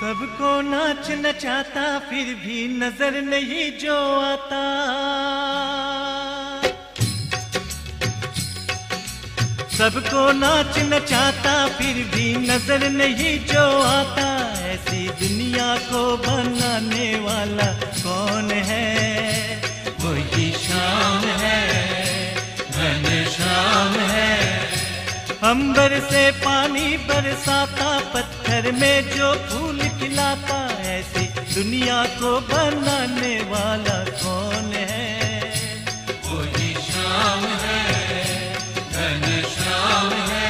सबको नाच नचाता फिर भी नजर नहीं जो आता। सबको नाच नचाता फिर भी नजर नहीं जो आता। ऐसी दुनिया को बनाने वाला कौन है? वही शाम है, घनश्याम है। अंबर से पानी बरसाता, पत्थर में जो फूल खिलाता। ऐसी दुनिया को बनाने वाला कौन है? वही शाम है, घनश्याम है।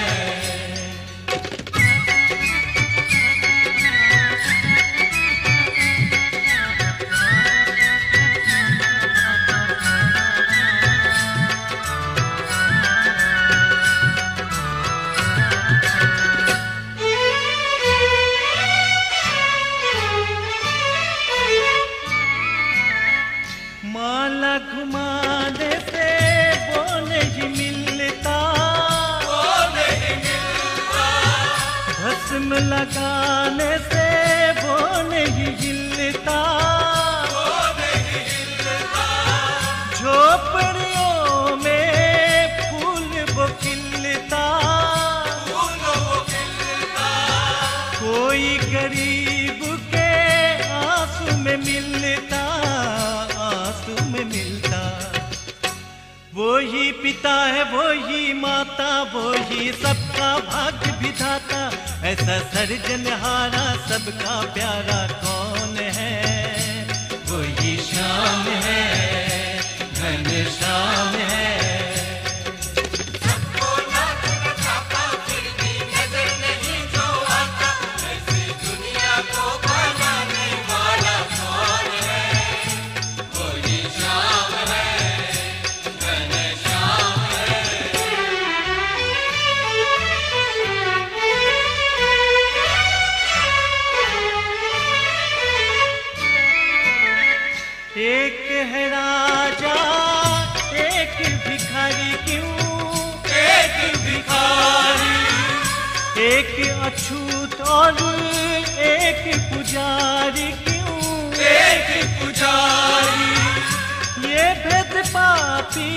माला घुमाने से वो नहीं मिलता, वो नहीं मिलता। भस्म लगाने से वो नहीं हिलता, वो नहीं हिलता। झोपड़ियों में फूल वो खिलता, फूल वो खिलता। कोई गरीब के आंसू में मिलता, में मिलता। वो ही पिता है, वो ही माता, वो ही सबका भाग्य विधाता। ऐसा सर्जनहारा सबका प्यारा कौन है? वो ही शाम है, घनश्याम है। एक है राजा एक भिखारी क्यों? एक भिखारी, एक अछूत और एक पुजारी क्यों? एक पुजारी। ये भेद पापी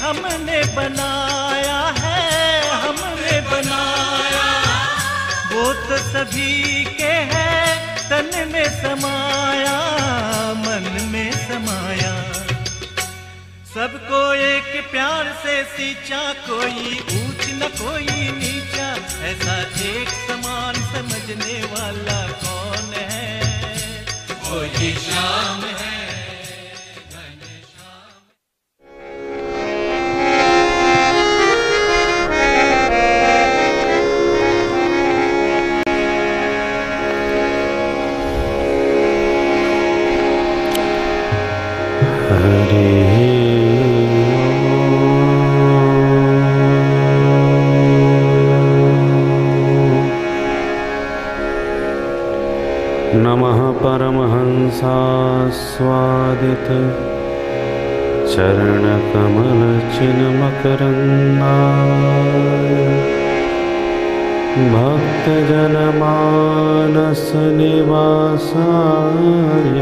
हमने बनाया है, हमने बनाया। वो तो सभी के है, तन में समाया, मन में समाया। सबको एक प्यार से सींचा, कोई ऊंच न कोई नीचा। ऐसा एक समान समझने वाला कौन है? वही शाम है। नमः परमहंसास्वादित चरणकमल चिन्मकरन्दाय भक्तजनमानस निवासाय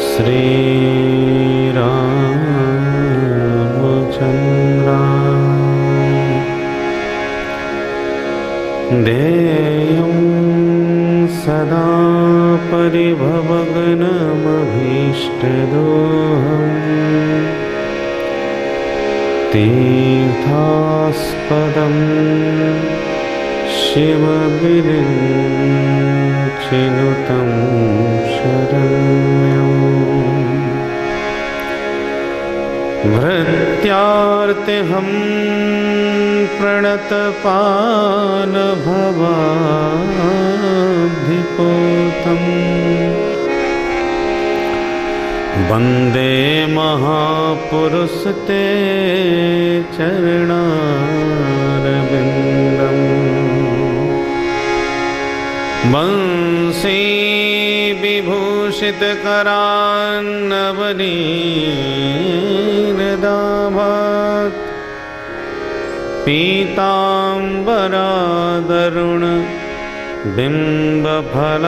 श्रीरामचन्द्राय देयं सदा परिभवग्नमभीष्टदोहम् तीर्थास्पदं शिवविरिञ्चिनुतं शरण्यम् भृत्यार्तिहं प्रणतपानभवाब्धिपूतम् वन्दे महापुरुषते चरणारविन्दम् वंशी विभूषितकरान्नवनीरदाभात् पीताम्बरादरुण बिम्बफलाधरोष्ठा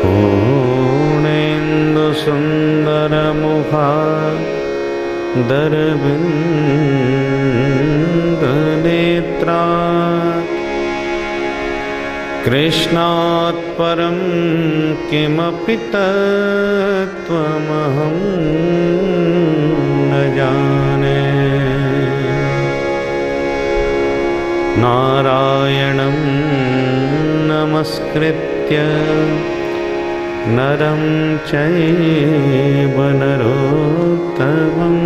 पूर्णेन्दुसुन्दरमुखा दरबिन्दनेत्रा कृष्णात् परं किमपि तत्त्वमहं न जाने। नारायणं नमस्कृत्य नरं चैव नरोत्तमं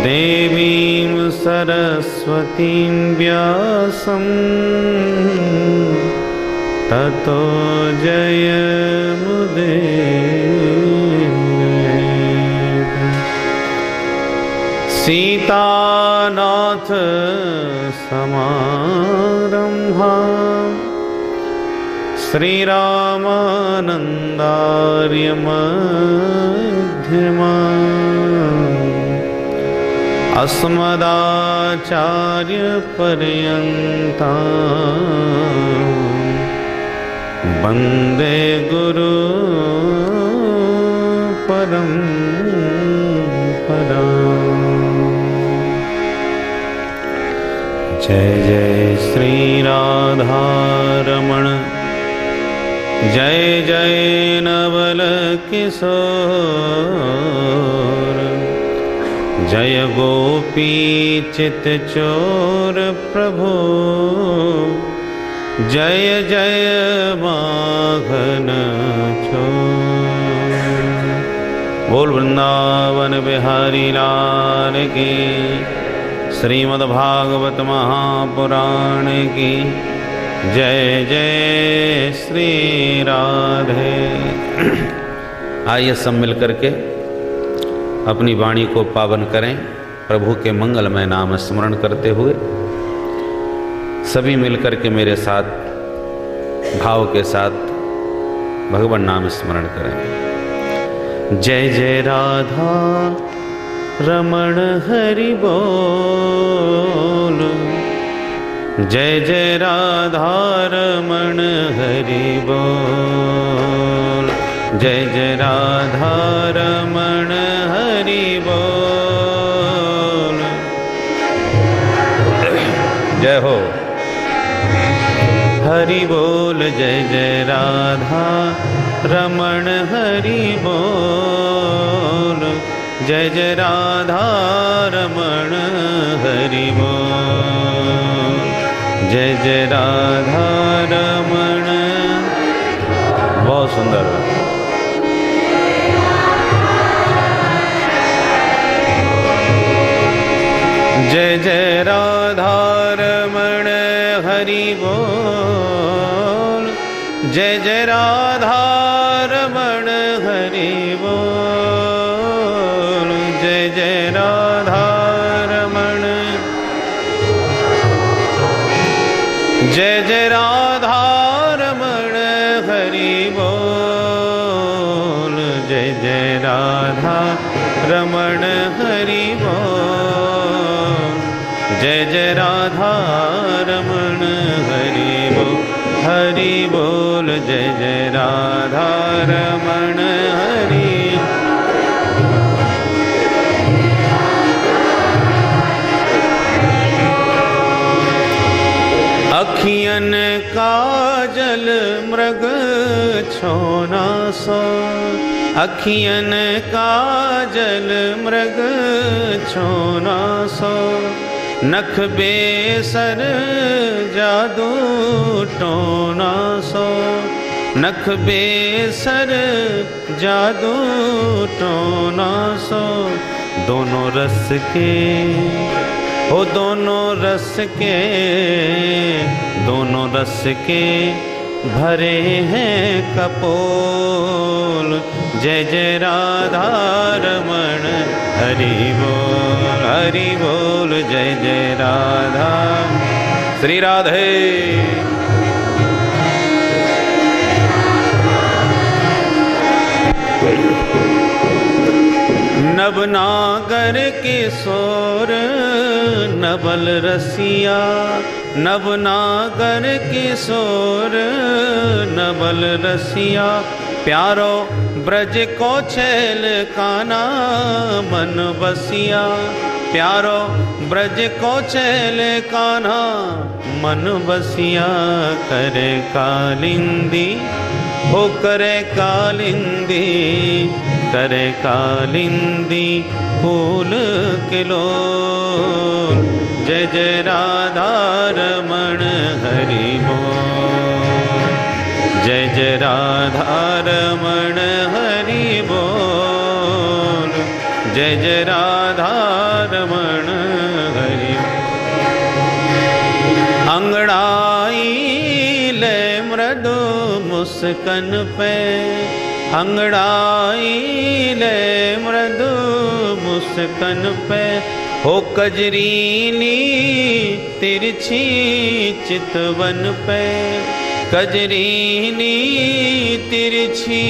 देवीं सरस्वतीं व्यासं ततो जयमुदीरयेत्। सीतानाथ समारम्भा श्रीरामानन्दार्य मध्यमा अस्मदाचार्य पर्यन्ता वन्दे गुरु परम्परा। जय जय श्री राधारमण जय जय नवल किशोर जय गोपी चित चोर प्रभु जय जय माखन चोर। बोल वृंदावन बिहारी लाल की, श्रीमद्भागवत महापुराण की जय जय श्री राधे। आइए सब मिल करके अपनी वाणी को पावन करें, प्रभु के मंगलमय नाम स्मरण करते हुए सभी मिलकर के मेरे साथ भाव के साथ भगवान नाम स्मरण करें। जय जय राधा रमण हरि बोल, जय जय राधा रमण हरि बोल, जय जय राधा रमण हरि बोल। जय हो हरि बोल, जय जय राधा रमण हरि बोल, जय जय राधा रमण हरि बोल, जय जय राधा रमण। बहुत सुंदर। जय जय राधा रमण हरि बोल, जय जय राधा रमण हरि बोल, जय जय राधा रमण, जय जय राधा रमण हरि बोल, जय जय राधा रमण हरि बोल, जय जय राधा रमण हरि बोल, हरि बोल, जय जय राधा रमण हरि। अखियन काजल मृग छोना सो, अखियन काजल मृग छोना सो, नख बेसर जादू टोना सो, नख बेसर जादू टोना सो। दोनों रस के ओ दोनों रस के, दोनों रस के भरे हैं कपोल। जय जय राधा रमण हरि बोल, हरि बोल, जय जय राधा। श्री राधे। नवनागर किशोर नवल रसिया, नवनागर किशोर नवल रसिया, प्यारो ब्रज को छैल काना मन बसिया, प्यारो ब्रज को छैल काना मन बसिया, करे कालिंदी ओ करे कालिंदी, करे कालिंदी फूल किलो, जय जय राधा रमण हरि बोल, जय जय राधा रमण हरि बोल, जय जय राधा रमण हरि। अंगड़ाई ले मृदु मुस्कन पे, अंगड़ाई ले मृदु मुस्कन पे, हो कजरीनी तिरछी चितवन पे, कजरीनी तिरछी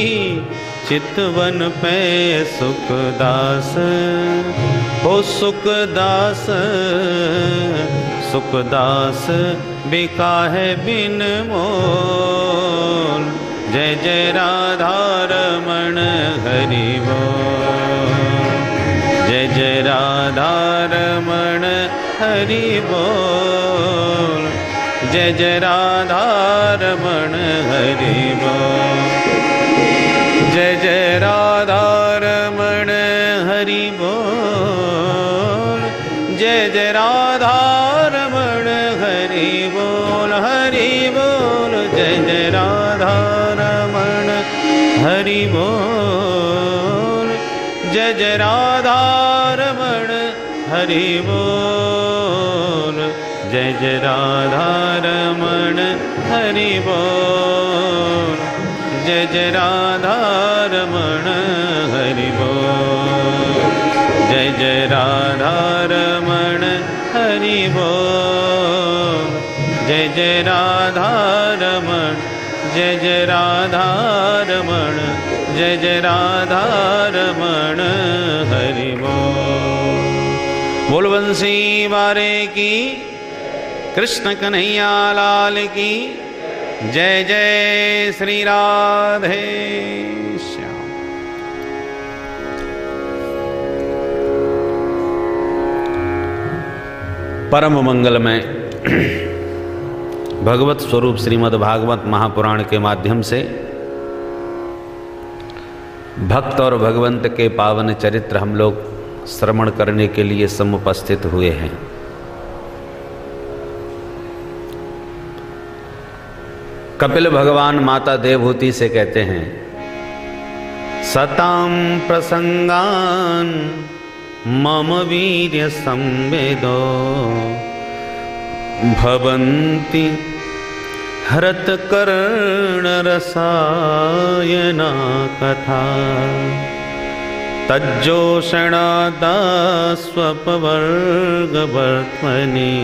चितवन पे, सुखदास हो सुखदास, सुखदास बिका है बिन मोल, जय जय राधा रमण हरि बोल, जय जय राधा रमण हरि बोल, जय जय राधा रमण हरि बोल, जय जय राधा रमण हरि बोल, जय जय राधा रमण हरि बोल, हरि बोल, जय जय राधा रमण हरि बोल, जय जय राधा रमण हरि बोल, जय जय राधा रमण हरि बोल, जय जय राधा रमण हरि बोल, जय जय राधा रमण हरि बोल, जय जय राधा रमण, जय जय राधा रमण, जय जय राधा रमण हरि बोल। बोल बंसी वारे की, कृष्ण कन्हैया लाल की जय, जय श्री राधे श्याम। परम मंगलमय भगवत स्वरूप श्रीमद् भागवत महापुराण के माध्यम से भक्त और भगवंत के पावन चरित्र हम लोग श्रवण करने के लिए समुपस्थित हुए हैं। कपिल भगवान माता देवहूति से कहते हैं, सताम प्रसंगान मम वीर्य संवेदो भवन्ति हरत कर्ण रसायना कथा तज्जोषणादा स्वपवर्ग वर्त्मनि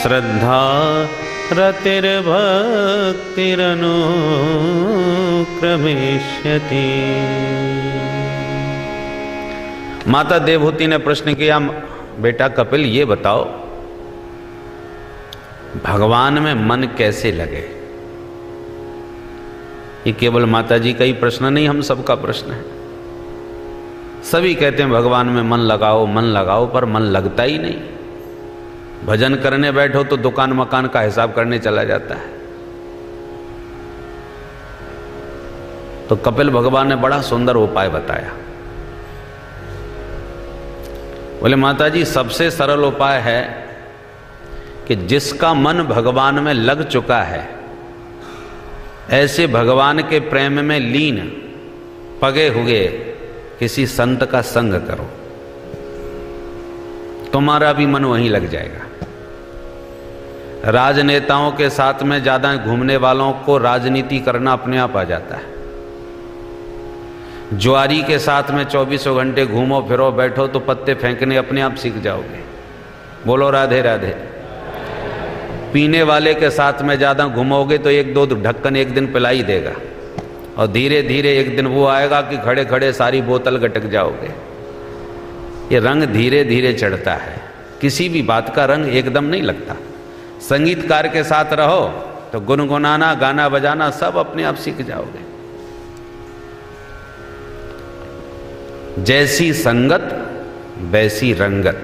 श्रद्धा रतिर्भक्तिरनुक्रमिष्यति। माता देवहूति ने प्रश्न किया, बेटा कपिल ये बताओ भगवान में मन कैसे लगे। ये केवल माता जी का ही प्रश्न नहीं, हम सबका प्रश्न है। सभी कहते हैं भगवान में मन लगाओ, पर मन लगता ही नहीं। भजन करने बैठो तो दुकान मकान का हिसाब करने चला जाता है। तो कपिल भगवान ने बड़ा सुंदर उपाय बताया। बोले माता जी सबसे सरल उपाय है कि जिसका मन भगवान में लग चुका है, ऐसे भगवान के प्रेम में लीन पगे हुए किसी संत का संग करो, तुम्हारा भी मन वहीं लग जाएगा। राजनेताओं के साथ में ज्यादा घूमने वालों को राजनीति करना अपने आप आ जाता है। जुआरी के साथ में 24 घंटे घूमो फिरो बैठो तो पत्ते फेंकने अपने आप सीख जाओगे। बोलो राधे राधे। पीने वाले के साथ में ज्यादा घूमोगे तो एक दो ढक्कन एक दिन पिला ही देगा, और धीरे धीरे एक दिन वो आएगा कि खड़े खड़े सारी बोतल गटक जाओगे। ये रंग धीरे धीरे चढ़ता है। किसी भी बात का रंग एकदम नहीं लगता। संगीतकार के साथ रहो तो गुनगुनाना, गाना बजाना सब अपने आप सीख जाओगे। जैसी संगत वैसी रंगत,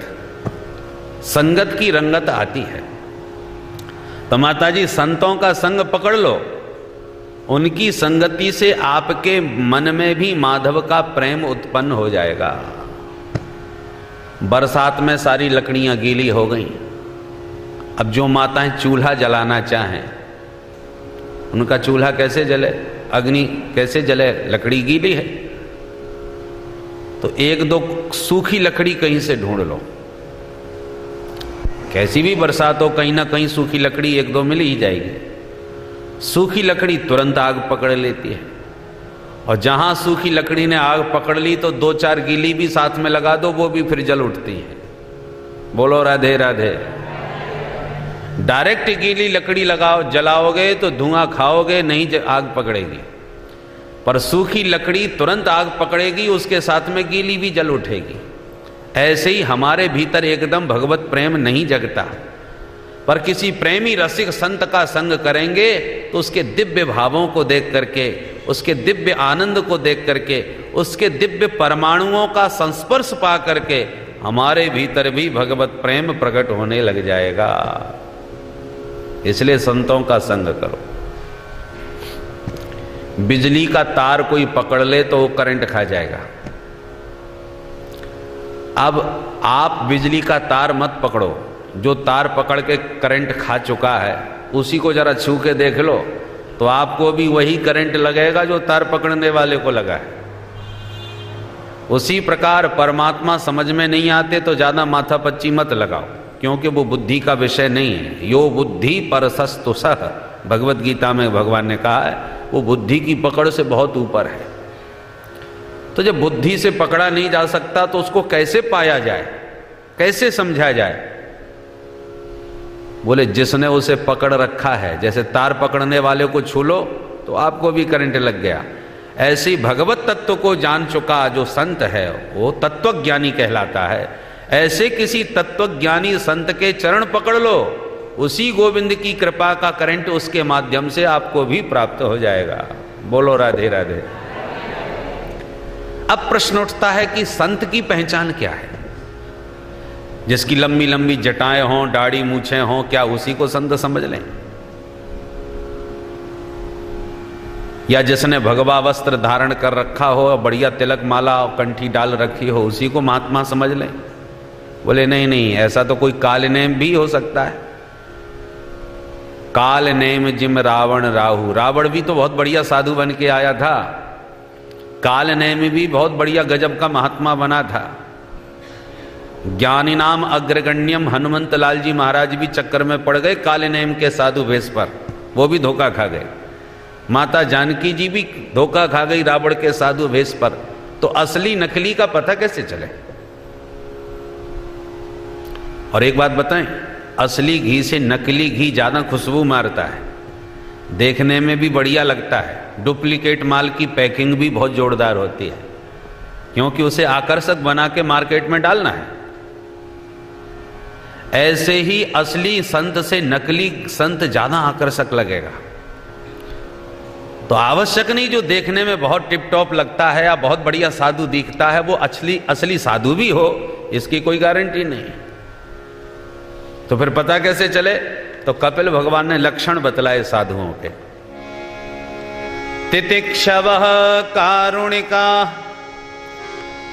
संगत की रंगत आती है। तो माताजी संतों का संग पकड़ लो, उनकी संगति से आपके मन में भी माधव का प्रेम उत्पन्न हो जाएगा। बरसात में सारी लकड़ियां गीली हो गई। अब जो माताएं चूल्हा जलाना चाहें, उनका चूल्हा कैसे जले, अग्नि कैसे जले, लकड़ी गीली है। तो एक दो सूखी लकड़ी कहीं से ढूंढ लो। कैसी भी बरसात हो, कहीं ना कहीं सूखी लकड़ी एक दो मिल ही जाएगी। सूखी लकड़ी तुरंत आग पकड़ लेती है। और जहां सूखी लकड़ी ने आग पकड़ ली तो दो चार गीली भी साथ में लगा दो, वो भी फिर जल उठती है। बोलो राधे राधे। डायरेक्ट गीली लकड़ी लगाओ, जलाओगे तो धुआं खाओगे, नहीं आग पकड़ेगी। पर सूखी लकड़ी तुरंत आग पकड़ेगी, उसके साथ में गीली भी जल उठेगी। ऐसे ही हमारे भीतर एकदम भगवत प्रेम नहीं जगता, पर किसी प्रेमी रसिक संत का संग करेंगे तो उसके दिव्य भावों को देख करके, उसके दिव्य आनंद को देख करके, उसके दिव्य परमाणुओं का संस्पर्श पा करके हमारे भीतर भी भगवत प्रेम प्रकट होने लग जाएगा। इसलिए संतों का संग करो। बिजली का तार कोई पकड़ ले तो वो करंट खा जाएगा। अब आप बिजली का तार मत पकड़ो, जो तार पकड़ के करंट खा चुका है उसी को जरा छू के देख लो तो आपको भी वही करंट लगेगा जो तार पकड़ने वाले को लगा है। उसी प्रकार परमात्मा समझ में नहीं आते तो ज्यादा माथा पच्ची मत लगाओ, क्योंकि वो बुद्धि का विषय नहीं है। यो बुद्धि परसस्तु सह, भगवत गीता में भगवान ने कहा है, वो बुद्धि की पकड़ से बहुत ऊपर है। तो जब बुद्धि से पकड़ा नहीं जा सकता तो उसको कैसे पाया जाए, कैसे समझा जाए? बोले जिसने उसे पकड़ रखा है, जैसे तार पकड़ने वाले को छू लो तो आपको भी करंट लग गया, ऐसे ही भगवत तत्व को जान चुका जो संत है वो तत्वज्ञानी कहलाता है। ऐसे किसी तत्वज्ञानी संत के चरण पकड़ लो, उसी गोविंद की कृपा का करंट उसके माध्यम से आपको भी प्राप्त हो जाएगा। बोलो राधे राधे। अब प्रश्न उठता है कि संत की पहचान क्या है? जिसकी लंबी लंबी जटाएं हों, दाढ़ी मूछें हों, क्या उसी को संत समझ लें? या जिसने भगवा वस्त्र धारण कर रखा हो, बढ़िया तिलक माला और कंठी डाल रखी हो, उसी को महात्मा समझ लें? बोले नहीं नहीं, ऐसा तो कोई काल नेम भी हो सकता है। काल नेम जिम रावण राहु, रावण भी तो बहुत बढ़िया साधु बन के आया था। काल नेम भी बहुत बढ़िया गजब का महात्मा बना था। ज्ञानी नाम अग्रगण्यम हनुमंत लाल जी महाराज भी चक्कर में पड़ गए काल नेम के साधु भेष पर, वो भी धोखा खा गए। माता जानकी जी भी धोखा खा गई रावण के साधु भेष पर। तो असली नकली का पता कैसे चले? और एक बात बताएं, असली घी से नकली घी ज्यादा खुशबू मारता है, देखने में भी बढ़िया लगता है। डुप्लीकेट माल की पैकिंग भी बहुत जोरदार होती है, क्योंकि उसे आकर्षक बना के मार्केट में डालना है। ऐसे ही असली संत से नकली संत ज्यादा आकर्षक लगेगा। तो आवश्यक नहीं जो देखने में बहुत टिप टॉप लगता है या बहुत बढ़िया साधु दिखता है वो असली साधु भी हो, इसकी कोई गारंटी नहीं। तो फिर पता कैसे चले? तो कपिल भगवान ने लक्षण बतलाए साधुओं के। तितिक्षवः कारुणिका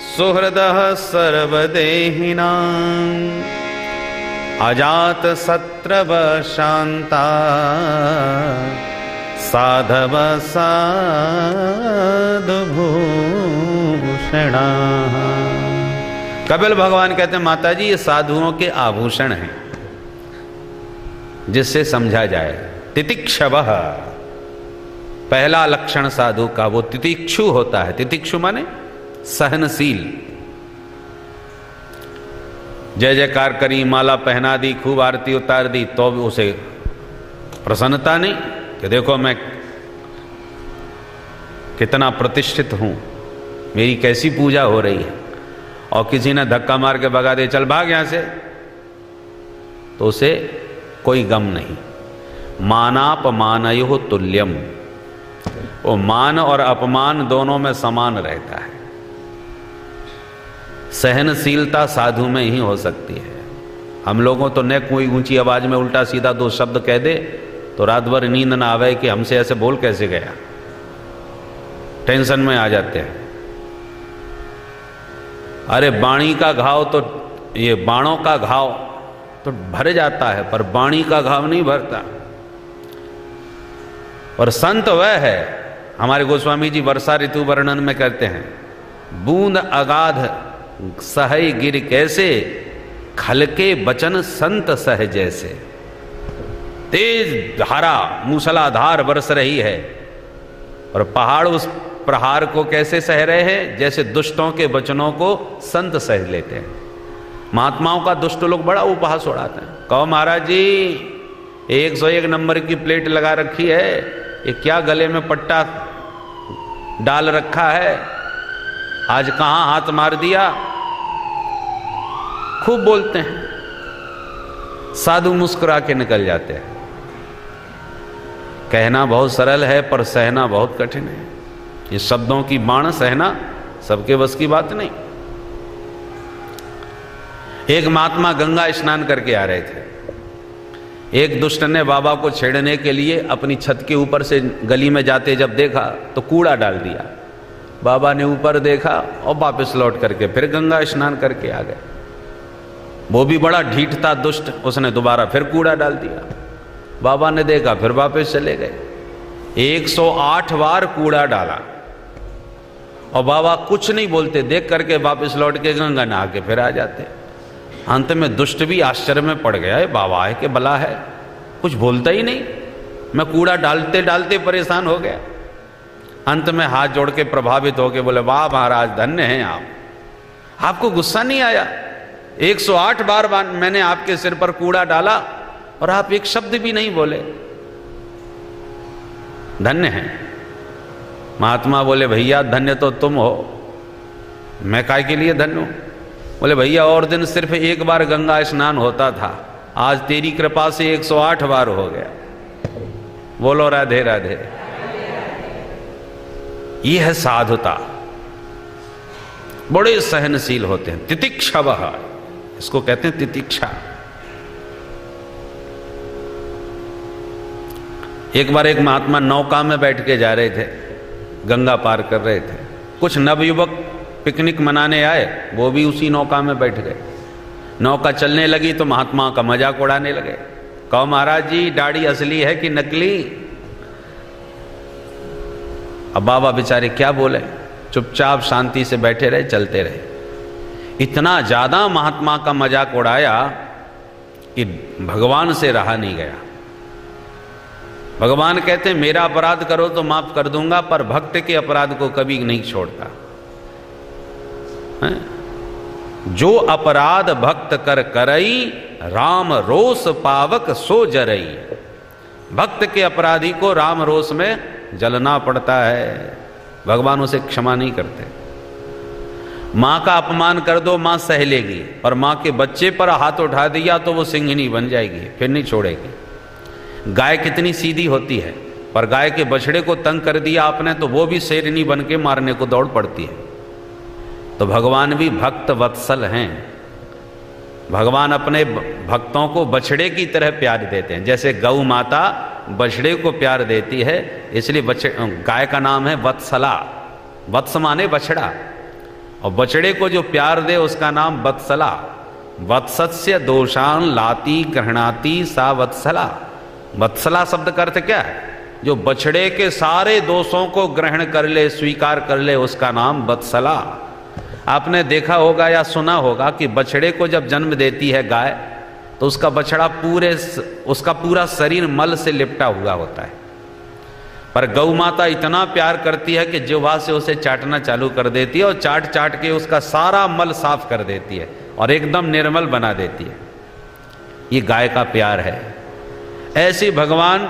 सुहृदः सर्वदेहिनां अजात शत्रव शांता साधव साधुभूषणा। कपिल भगवान कहते हैं माता जी ये साधुओं के आभूषण हैं, जिससे समझा जाए। तितिक्षवः, पहला लक्षण साधु का वो तितिक्षु होता है। तितिक्षु माने सहनशील। जय जयकार करी, माला पहना दी, खूब आरती उतार दी, तो भी उसे प्रसन्नता नहीं कि देखो मैं कितना प्रतिष्ठित हूं, मेरी कैसी पूजा हो रही है। और किसी ने धक्का मार के भगा दे, चल भाग यहां से, तो उसे कोई गम नहीं। मानापमानयोः तुल्यम, वो मान और अपमान दोनों में समान रहता है। सहनशीलता साधु में ही हो सकती है। हम लोगों तो न कोई ऊंची आवाज में उल्टा सीधा दो शब्द कह दे तो रात भर नींद ना आवे कि हमसे ऐसे बोल कैसे गया, टेंशन में आ जाते हैं। अरे बाणी का घाव तो, ये बाणों का घाव तो भर जाता है, पर बाणी का घाव नहीं भरता। और संत वह है, हमारे गोस्वामी जी वर्षा ऋतु वर्णन में कहते हैं, बूंद अगाध सहै गिर कैसे, खलके बचन संत सह जैसे। तेज धारा मूसलाधार बरस रही है और पहाड़ उस प्रहार को कैसे सह रहे हैं, जैसे दुष्टों के वचनों को संत सह लेते हैं। महात्माओं का दुष्ट लोग बड़ा उपहास उड़ाते हैं, कहो महाराज जी 101 नंबर की प्लेट लगा रखी है, ये क्या गले में पट्टा डाल रखा है, आज कहां हाथ मार दिया, खूब बोलते हैं। साधु मुस्कुरा के निकल जाते हैं। कहना बहुत सरल है पर सहना बहुत कठिन है। ये शब्दों की बाण सहना सबके बस की बात नहीं। एक महात्मा गंगा स्नान करके आ रहे थे। एक दुष्ट ने बाबा को छेड़ने के लिए अपनी छत के ऊपर से गली में जाते जब देखा तो कूड़ा डाल दिया। बाबा ने ऊपर देखा और वापस लौट करके फिर गंगा स्नान करके आ गए। वो भी बड़ा ढीठ था दुष्ट, उसने दोबारा फिर कूड़ा डाल दिया। बाबा ने देखा फिर वापस चले गए। 108 बार कूड़ा डाला और बाबा कुछ नहीं बोलते, देख करके वापस लौट के गंगा नहा के फिर आ जाते। अंत में दुष्ट भी आश्चर्य में पड़ गया, है बाबा है कि भला है, कुछ बोलता ही नहीं, मैं कूड़ा डालते डालते परेशान हो गया। अंत में हाथ जोड़ के प्रभावित होके बोले, वाह महाराज धन्य हैं आप, आपको गुस्सा नहीं आया, 108 बार मैंने आपके सिर पर कूड़ा डाला और आप एक शब्द भी नहीं बोले, धन्य हैं। महात्मा बोले, भैया धन्य तो तुम हो, मैं काय के लिए धन्य हूं। बोले, भैया और दिन सिर्फ एक बार गंगा स्नान होता था, आज तेरी कृपा से 108 बार हो गया। बोलो राधे राधे। ये है साधुता, बड़े सहनशील होते हैं। तितिक्षवः, इसको कहते हैं तितिक्षा। एक बार एक महात्मा नौका में बैठ के जा रहे थे, गंगा पार कर रहे थे। कुछ नवयुवक पिकनिक मनाने आए, वो भी उसी नौका में बैठ गए। नौका चलने लगी तो महात्मा का मजाक उड़ाने लगे, कहो महाराज जी दाढ़ी असली है कि नकली। अब बाबा बेचारे क्या बोले, चुपचाप शांति से बैठे रहे, चलते रहे। इतना ज्यादा महात्मा का मजाक उड़ाया कि भगवान से रहा नहीं गया। भगवान कहते हैं, मेरा अपराध करो तो माफ कर दूंगा, पर भक्त के अपराध को कभी नहीं छोड़ता। जो अपराध भक्त कर करई, राम रोष पावक सो जरई। भक्त के अपराधी को राम रोष में जलना पड़ता है, भगवान उसे क्षमा नहीं करते। मां का अपमान कर दो, मां सह लेगी, पर मां के बच्चे पर हाथ उठा दिया तो वो सिंघनी बन जाएगी, फिर नहीं छोड़ेगी। गाय कितनी सीधी होती है, पर गाय के बछड़े को तंग कर दिया आपने तो वो भी शेरनी बन के मारने को दौड़ पड़ती है। तो भगवान भी भक्त वत्सल हैं। भगवान अपने भक्तों को बछड़े की तरह प्यार देते हैं। जैसे गौ माता बछड़े को प्यार देती है, इसलिए गाय का नाम है वत्सला। वत्स माने बछड़ा, और बछड़े को जो प्यार दे उसका नाम वत्सला। वत्सस्य दोषान लाती गृह्णाति सा वत्सला। वत्सला शब्द का अर्थ क्या है? जो बछड़े के सारे दोषों को ग्रहण कर ले, स्वीकार कर ले, उसका नाम वत्सला। आपने देखा होगा या सुना होगा कि बछड़े को जब जन्म देती है गाय, तो उसका बछड़ा उसका पूरा शरीर मल से लिपटा हुआ होता है, पर गौ माता इतना प्यार करती है कि जिह्वा से उसे चाटना चालू कर देती है और चाट चाट के उसका सारा मल साफ कर देती है और एकदम निर्मल बना देती है। ये गाय का प्यार है। ऐसे भगवान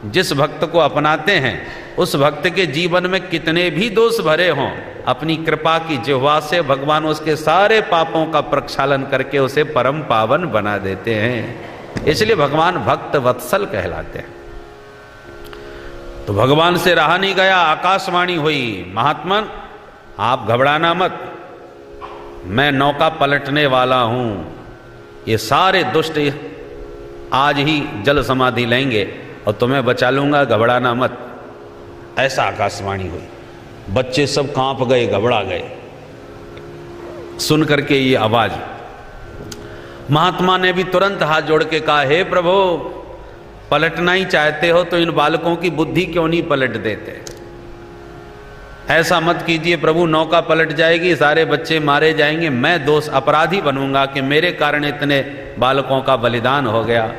जिस भक्त को अपनाते हैं उस भक्त के जीवन में कितने भी दोष भरे हों, अपनी कृपा की जिह्वा से भगवान उसके सारे पापों का प्रक्षालन करके उसे परम पावन बना देते हैं। इसलिए भगवान भक्त वत्सल कहलाते हैं। तो भगवान से रहा नहीं गया, आकाशवाणी हुई, महात्मन आप घबराना मत, मैं नौका पलटने वाला हूं, ये सारे दुष्ट आज ही जल समाधि लेंगे और तुम्हें बचा लूंगा, घबराना मत। ऐसा आकाशवाणी हुई। बच्चे सब कांप गए, घबरा गए सुन करके ये आवाज। महात्मा ने भी तुरंत हाथ जोड़ के कहा, हे प्रभु, पलटना ही चाहते हो तो इन बालकों की बुद्धि क्यों नहीं पलट देते? ऐसा मत कीजिए प्रभु, नौका पलट जाएगी, सारे बच्चे मारे जाएंगे, मैं दोष अपराधी बनूंगा कि मेरे कारण इतने बालकों का बलिदान हो गया।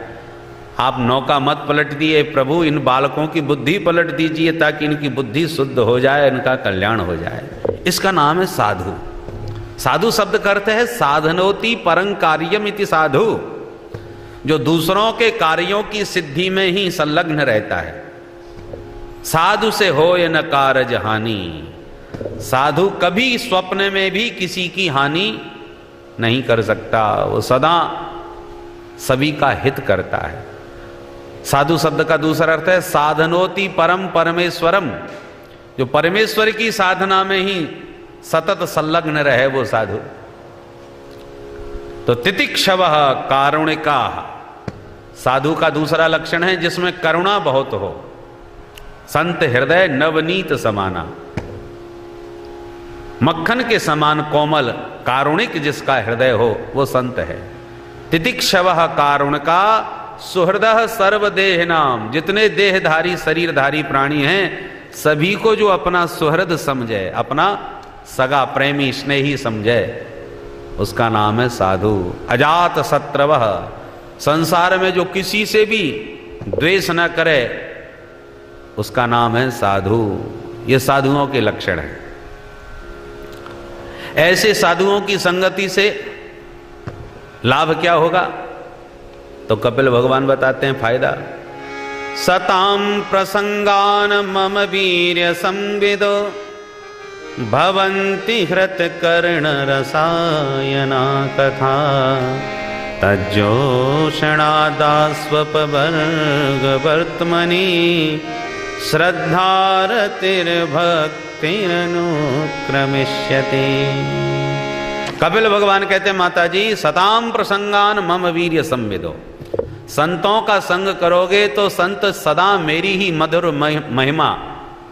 आप नौका मत पलट दिए प्रभु, इन बालकों की बुद्धि पलट दीजिए ताकि इनकी बुद्धि शुद्ध हो जाए, इनका कल्याण हो जाए। इसका नाम है साधु। साधु शब्द का अर्थ है साधनोति परं कार्यम इति साधु, जो दूसरों के कार्यों की सिद्धि में ही संलग्न रहता है। साधु से हो ये न कारज हानि, साधु कभी स्वप्न में भी किसी की हानि नहीं कर सकता, वो सदा सभी का हित करता है। साधु शब्द का दूसरा अर्थ है साधनोति परम परमेश्वरम, जो परमेश्वर की साधना में ही सतत संलग्न रहे वो साधु। तो तितिक्षवः कारुणिका, साधु का दूसरा लक्षण है जिसमें करुणा बहुत हो। संत हृदय नवनीत समाना, मक्खन के समान कोमल कारुणिक जिसका हृदय हो वो संत है। तितिक्षवः कारुणिका सुहृदः सर्वदेह नाम, जितने देहधारी शरीरधारी प्राणी हैं सभी को जो अपना सुहृद समझे, अपना सगा प्रेमी स्नेही समझे, उसका नाम है साधु। अजात शत्रवः, संसार में जो किसी से भी द्वेष न करे उसका नाम है साधु। ये साधुओं के लक्षण हैं। ऐसे साधुओं की संगति से लाभ क्या होगा? तो कपिल भगवान बताते हैं फायदा। सताम प्रसंगान मम वीर्य संविदो भवन्ति हृत कर्ण रसायना कथा तज्जोषणादास्वपवर्ग वर्तमनि श्रद्धारतिर्भक्तिरनुक्रमिष्यति। कपिल भगवान कहते हैं माता जी, सताम प्रसंगान मम वीर्य संविदो, संतों का संग करोगे तो संत सदा मेरी ही मधुर महिमा,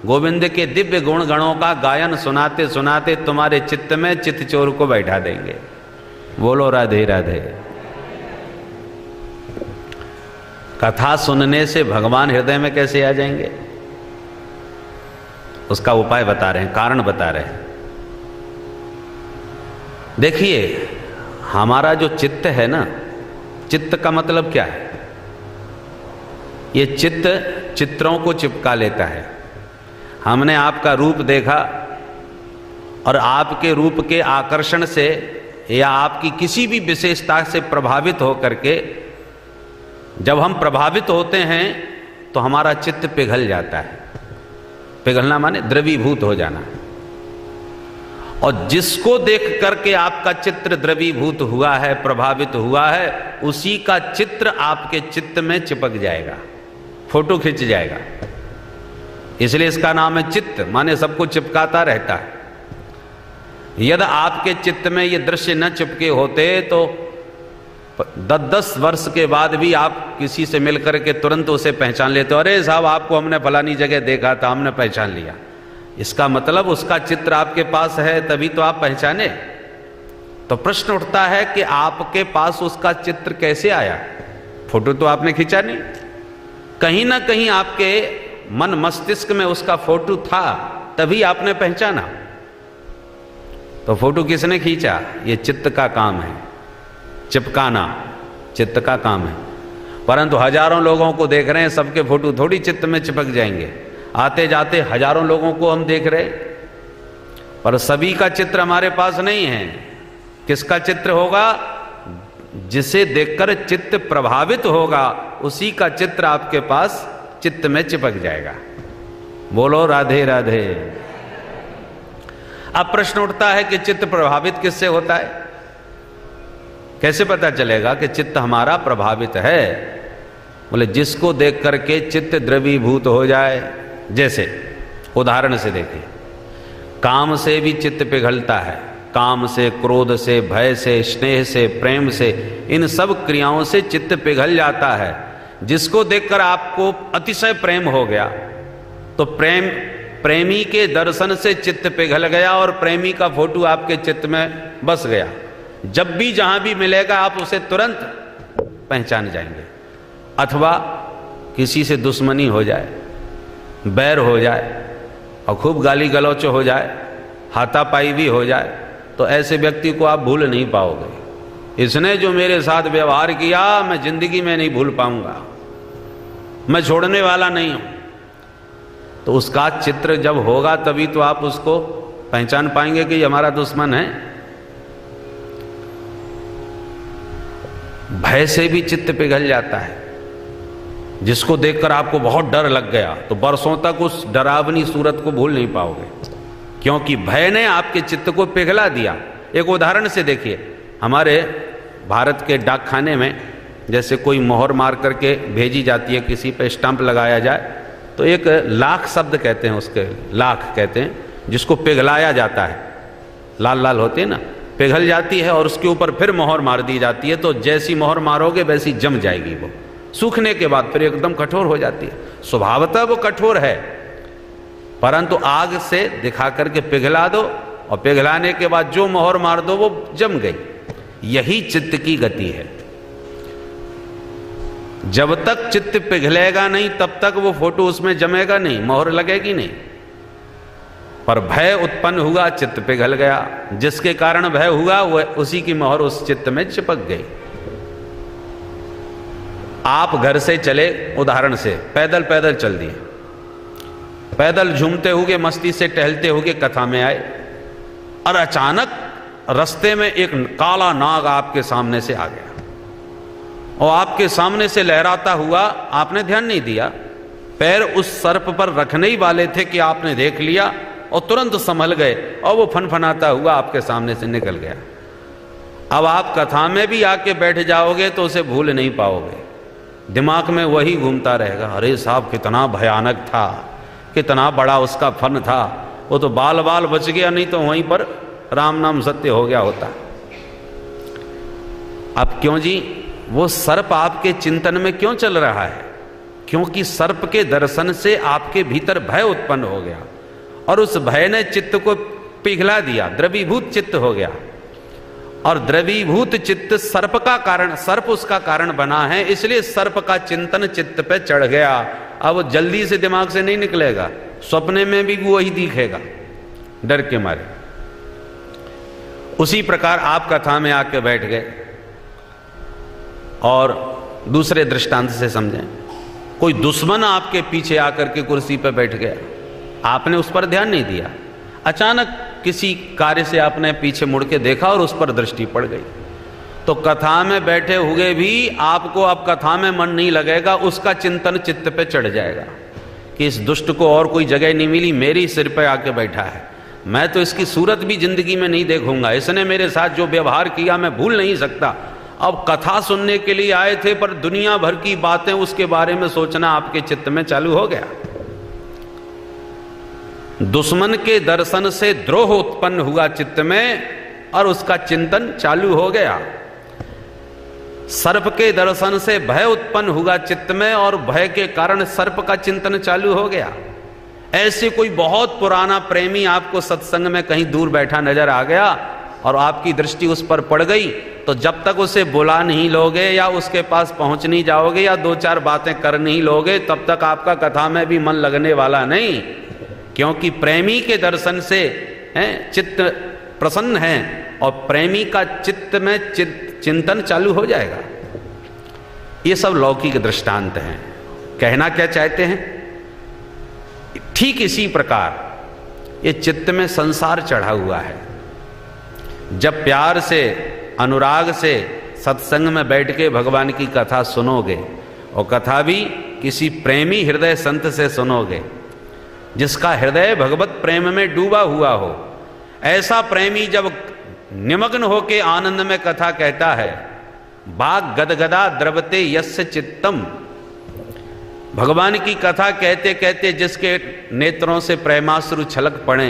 गोविंद के दिव्य गुण गणों का गायन सुनाते सुनाते तुम्हारे चित्त में चित्तचोर को बैठा देंगे। बोलो राधे राधे। कथा सुनने से भगवान हृदय में कैसे आ जाएंगे, उसका उपाय बता रहे हैं, कारण बता रहे हैं। देखिए, हमारा जो चित्त है ना, चित्त का मतलब क्या है? ये चित्त चित्रों को चिपका लेता है। हमने आपका रूप देखा और आपके रूप के आकर्षण से या आपकी किसी भी विशेषता से प्रभावित होकर के जब हम प्रभावित होते हैं तो हमारा चित्त पिघल जाता है। पिघलना माने द्रवीभूत हो जाना। और जिसको देख करके आपका चित्र द्रवीभूत हुआ है, प्रभावित हुआ है, उसी का चित्र आपके चित्त में चिपक जाएगा, फोटो खिंच जाएगा। इसलिए इसका नाम है चित्त, माने सबको चिपकाता रहता है। यदि आपके चित्त में ये दृश्य न चिपके होते तो 10-10 वर्ष के बाद भी आप किसी से मिलकर के तुरंत उसे पहचान लेते, अरे साहब आपको हमने फलानी जगह देखा था, हमने पहचान लिया। इसका मतलब उसका चित्र आपके पास है, तभी तो आप पहचाने। तो प्रश्न उठता है कि आपके पास उसका चित्र कैसे आया? फोटो तो आपने खींचा नहीं, कहीं ना कहीं आपके मन मस्तिष्क में उसका फोटो था, तभी आपने पहचाना। तो फोटो किसने खींचा? ये चित्त का काम है, चिपकाना चित्त का काम है। परंतु हजारों लोगों को देख रहे हैं, सबके फोटो थोड़ी चित्त में चिपक जाएंगे। आते जाते हजारों लोगों को हम देख रहे, पर सभी का चित्र हमारे पास नहीं है। किसका चित्र होगा? जिसे देखकर चित्त प्रभावित होगा, उसी का चित्र आपके पास चित्त में चिपक जाएगा। बोलो राधे राधे। अब प्रश्न उठता है कि चित्त प्रभावित किससे होता है? कैसे पता चलेगा कि चित्त हमारा प्रभावित है? बोले जिसको देख करके चित्त द्रवीभूत हो जाए। जैसे उदाहरण से देखिए, काम से भी चित्त पिघलता है, काम से, क्रोध से, भय से, स्नेह से, प्रेम से, इन सब क्रियाओं से चित्त पिघल जाता है। जिसको देखकर आपको अतिशय प्रेम हो गया तो प्रेमी के दर्शन से चित्त पिघल गया और प्रेमी का फोटो आपके चित्त में बस गया। जब भी जहां भी मिलेगा आप उसे तुरंत पहचान जाएंगे। अथवा किसी से दुश्मनी हो जाए, बैर हो जाए और खूब गाली गलौच हो जाए, हाथापाई भी हो जाए, तो ऐसे व्यक्ति को आप भूल नहीं पाओगे। इसने जो मेरे साथ व्यवहार किया मैं जिंदगी में नहीं भूल पाऊंगा, मैं छोड़ने वाला नहीं हूं। तो उसका चित्र जब होगा तभी तो आप उसको पहचान पाएंगे कि हमारा दुश्मन है। भय से भी चित्त पिघल जाता है। जिसको देखकर आपको बहुत डर लग गया तो बरसों तक उस डरावनी सूरत को भूल नहीं पाओगे, क्योंकि भय ने आपके चित्त को पिघला दिया। एक उदाहरण से देखिए, हमारे भारत के डाकखाने में जैसे कोई मोहर मार करके भेजी जाती है, किसी पे स्टंप लगाया जाए तो एक लाख शब्द कहते हैं, उसके लाख कहते हैं, जिसको पिघलाया जाता है। लाल लाल होती है ना, पिघल जाती है और उसके ऊपर फिर मोहर मार दी जाती है। तो जैसी मोहर मारोगे वैसी जम जाएगी वो, सूखने के बाद फिर एकदम कठोर हो जाती है। स्वभावतः वो कठोर है, परंतु आग से दिखा करके पिघला दो और पिघलाने के बाद जो मोहर मार दो वो जम गई। यही चित्त की गति है। जब तक चित्त पिघलेगा नहीं तब तक वो फोटो उसमें जमेगा नहीं, मोहर लगेगी नहीं। पर भय उत्पन्न हुआ, चित्त पिघल गया। जिसके कारण भय हुआ वह उसी की मोहर उस चित्त में चिपक गई। आप घर से चले, उदाहरण से पैदल पैदल चल दिए, पैदल झूमते हुए मस्ती से टहलते हुए कथा में आए और अचानक रास्ते में एक काला नाग आपके सामने से आ गया और आपके सामने से लहराता हुआ, आपने ध्यान नहीं दिया, पैर उस सर्प पर रखने ही वाले थे कि आपने देख लिया और तुरंत संभल गए और वो फनफनाता हुआ आपके सामने से निकल गया। अब आप कथा में भी आके बैठ जाओगे तो उसे भूल नहीं पाओगे, दिमाग में वही घूमता रहेगा। अरे साहब कितना भयानक था, कितना बड़ा उसका फन था, वो तो बाल बाल बच गया, नहीं तो वहीं पर राम नाम सत्य हो गया होता। अब क्यों जी? वो सर्प आपके चिंतन में क्यों चल रहा है? क्योंकि सर्प के दर्शन से आपके भीतर भय उत्पन्न हो गया और उस भय ने चित्त को पिघला दिया, द्रवीभूत चित्त हो गया। और द्रवीभूत चित्त सर्प का कारण, सर्प उसका कारण बना है, इसलिए सर्प का चिंतन चित्त पे चढ़ गया। अब वो जल्दी से दिमाग से नहीं निकलेगा, सपने में भी वही दिखेगा डर के मारे। उसी प्रकार आप कथा में आके बैठ गए और दूसरे दृष्टांत से समझें, कोई दुश्मन आपके पीछे आकर के कुर्सी पर बैठ गया, आपने उस पर ध्यान नहीं दिया, अचानक किसी कार्य से आपने पीछे मुड़ के देखा और उस पर दृष्टि पड़ गई, तो कथा में बैठे हुए भी आपको अब कथा में मन नहीं लगेगा, उसका चिंतन चित्त पे चढ़ जाएगा कि इस दुष्ट को और कोई जगह नहीं मिली, मेरी सिर पे आके बैठा है, मैं तो इसकी सूरत भी जिंदगी में नहीं देखूंगा, इसने मेरे साथ जो व्यवहार किया मैं भूल नहीं सकता। अब कथा सुनने के लिए आए थे पर दुनिया भर की बातें उसके बारे में सोचना आपके चित्त में चालू हो गया। दुश्मन के दर्शन से द्रोह उत्पन्न हुआ चित्त में और उसका चिंतन चालू हो गया। सर्प के दर्शन से भय उत्पन्न हुआ चित्त में और भय के कारण सर्प का चिंतन चालू हो गया। ऐसे कोई बहुत पुराना प्रेमी आपको सत्संग में कहीं दूर बैठा नजर आ गया और आपकी दृष्टि उस पर पड़ गई, तो जब तक उसे बुला नहीं लोगे या उसके पास पहुंच नहीं जाओगे या दो चार बातें कर नहीं लोगे, तब तक आपका कथा में भी मन लगने वाला नहीं, क्योंकि प्रेमी के दर्शन से चित्त प्रसन्न है और प्रेमी का चित्त में चिंतन चालू हो जाएगा। ये सब लौकिक दृष्टांत हैं। कहना क्या चाहते हैं? ठीक इसी प्रकार ये चित्त में संसार चढ़ा हुआ है। जब प्यार से, अनुराग से सत्संग में बैठ के भगवान की कथा सुनोगे और कथा भी किसी प्रेमी हृदय संत से सुनोगे, जिसका हृदय भगवत प्रेम में डूबा हुआ हो। ऐसा प्रेमी जब निमग्न होके आनंद में कथा कहता है, बाग गदगदा द्रवते यस्य चित्तम, भगवान की कथा कहते कहते जिसके नेत्रों से प्रेमाश्रु छलक पड़े,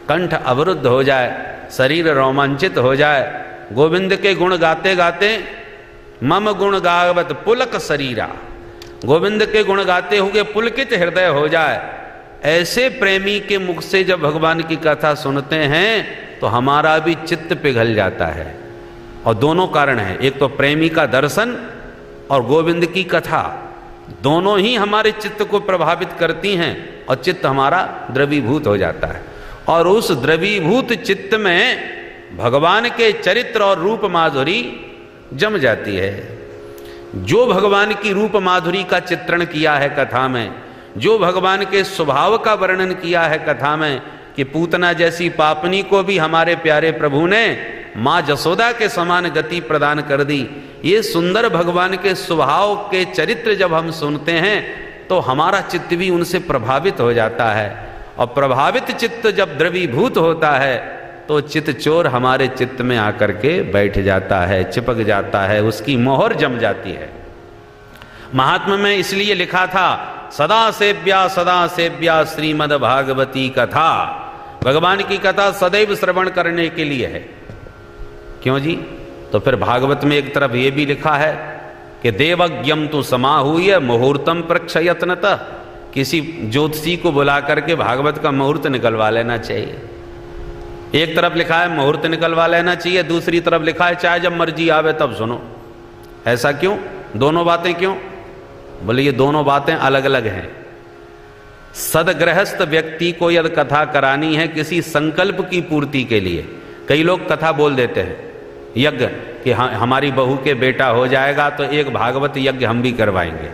कंठ अवरुद्ध हो जाए, शरीर रोमांचित हो जाए, गोविंद के गुण गाते गाते मम गुण गावत पुलक शरीरा, गोविंद के गुण गाते हुए पुलकित हृदय हो जाए, ऐसे प्रेमी के मुख से जब भगवान की कथा सुनते हैं तो हमारा भी चित्त पिघल जाता है। और दोनों कारण हैं, एक तो प्रेमी का दर्शन और गोविंद की कथा, दोनों ही हमारे चित्त को प्रभावित करती हैं और चित्त हमारा द्रवीभूत हो जाता है। और उस द्रवीभूत चित्त में भगवान के चरित्र और रूप माधुरी जम जाती है। जो भगवान की रूप माधुरी का चित्रण किया है कथा में, जो भगवान के स्वभाव का वर्णन किया है कथा में, कि पूतना जैसी पापनी को भी हमारे प्यारे प्रभु ने माँ जसोदा के समान गति प्रदान कर दी, ये सुंदर भगवान के स्वभाव के चरित्र जब हम सुनते हैं तो हमारा चित्त भी उनसे प्रभावित हो जाता है। और प्रभावित चित्त जब द्रवीभूत होता है तो चित्त चोर हमारे चित्त में आकर के बैठ जाता है, चिपक जाता है, उसकी मोहर जम जाती है। महात्मा में इसलिए लिखा था, सदा सेव्या श्रीमद् भागवती कथा, भगवान की कथा सदैव श्रवण करने के लिए है। क्यों जी? तो फिर भागवत में एक तरफ ये भी लिखा है कि देवज्ञम तु समाहूय मुहूर्तम प्रक्षयत्नतः, किसी ज्योतिषी को बुला करके भागवत का मुहूर्त निकलवा लेना चाहिए। एक तरफ लिखा है मुहूर्त निकलवा लेना चाहिए, दूसरी तरफ लिखा है चाहे जब मर्जी आवे तब सुनो। ऐसा क्यों? दोनों बातें क्यों? बोले ये दोनों बातें अलग अलग हैं। सदगृहस्थ व्यक्ति को यदि कथा करानी है किसी संकल्प की पूर्ति के लिए, कई लोग कथा बोल देते हैं यज्ञ कि हमारी बहू के बेटा हो जाएगा तो एक भागवत यज्ञ हम भी करवाएंगे।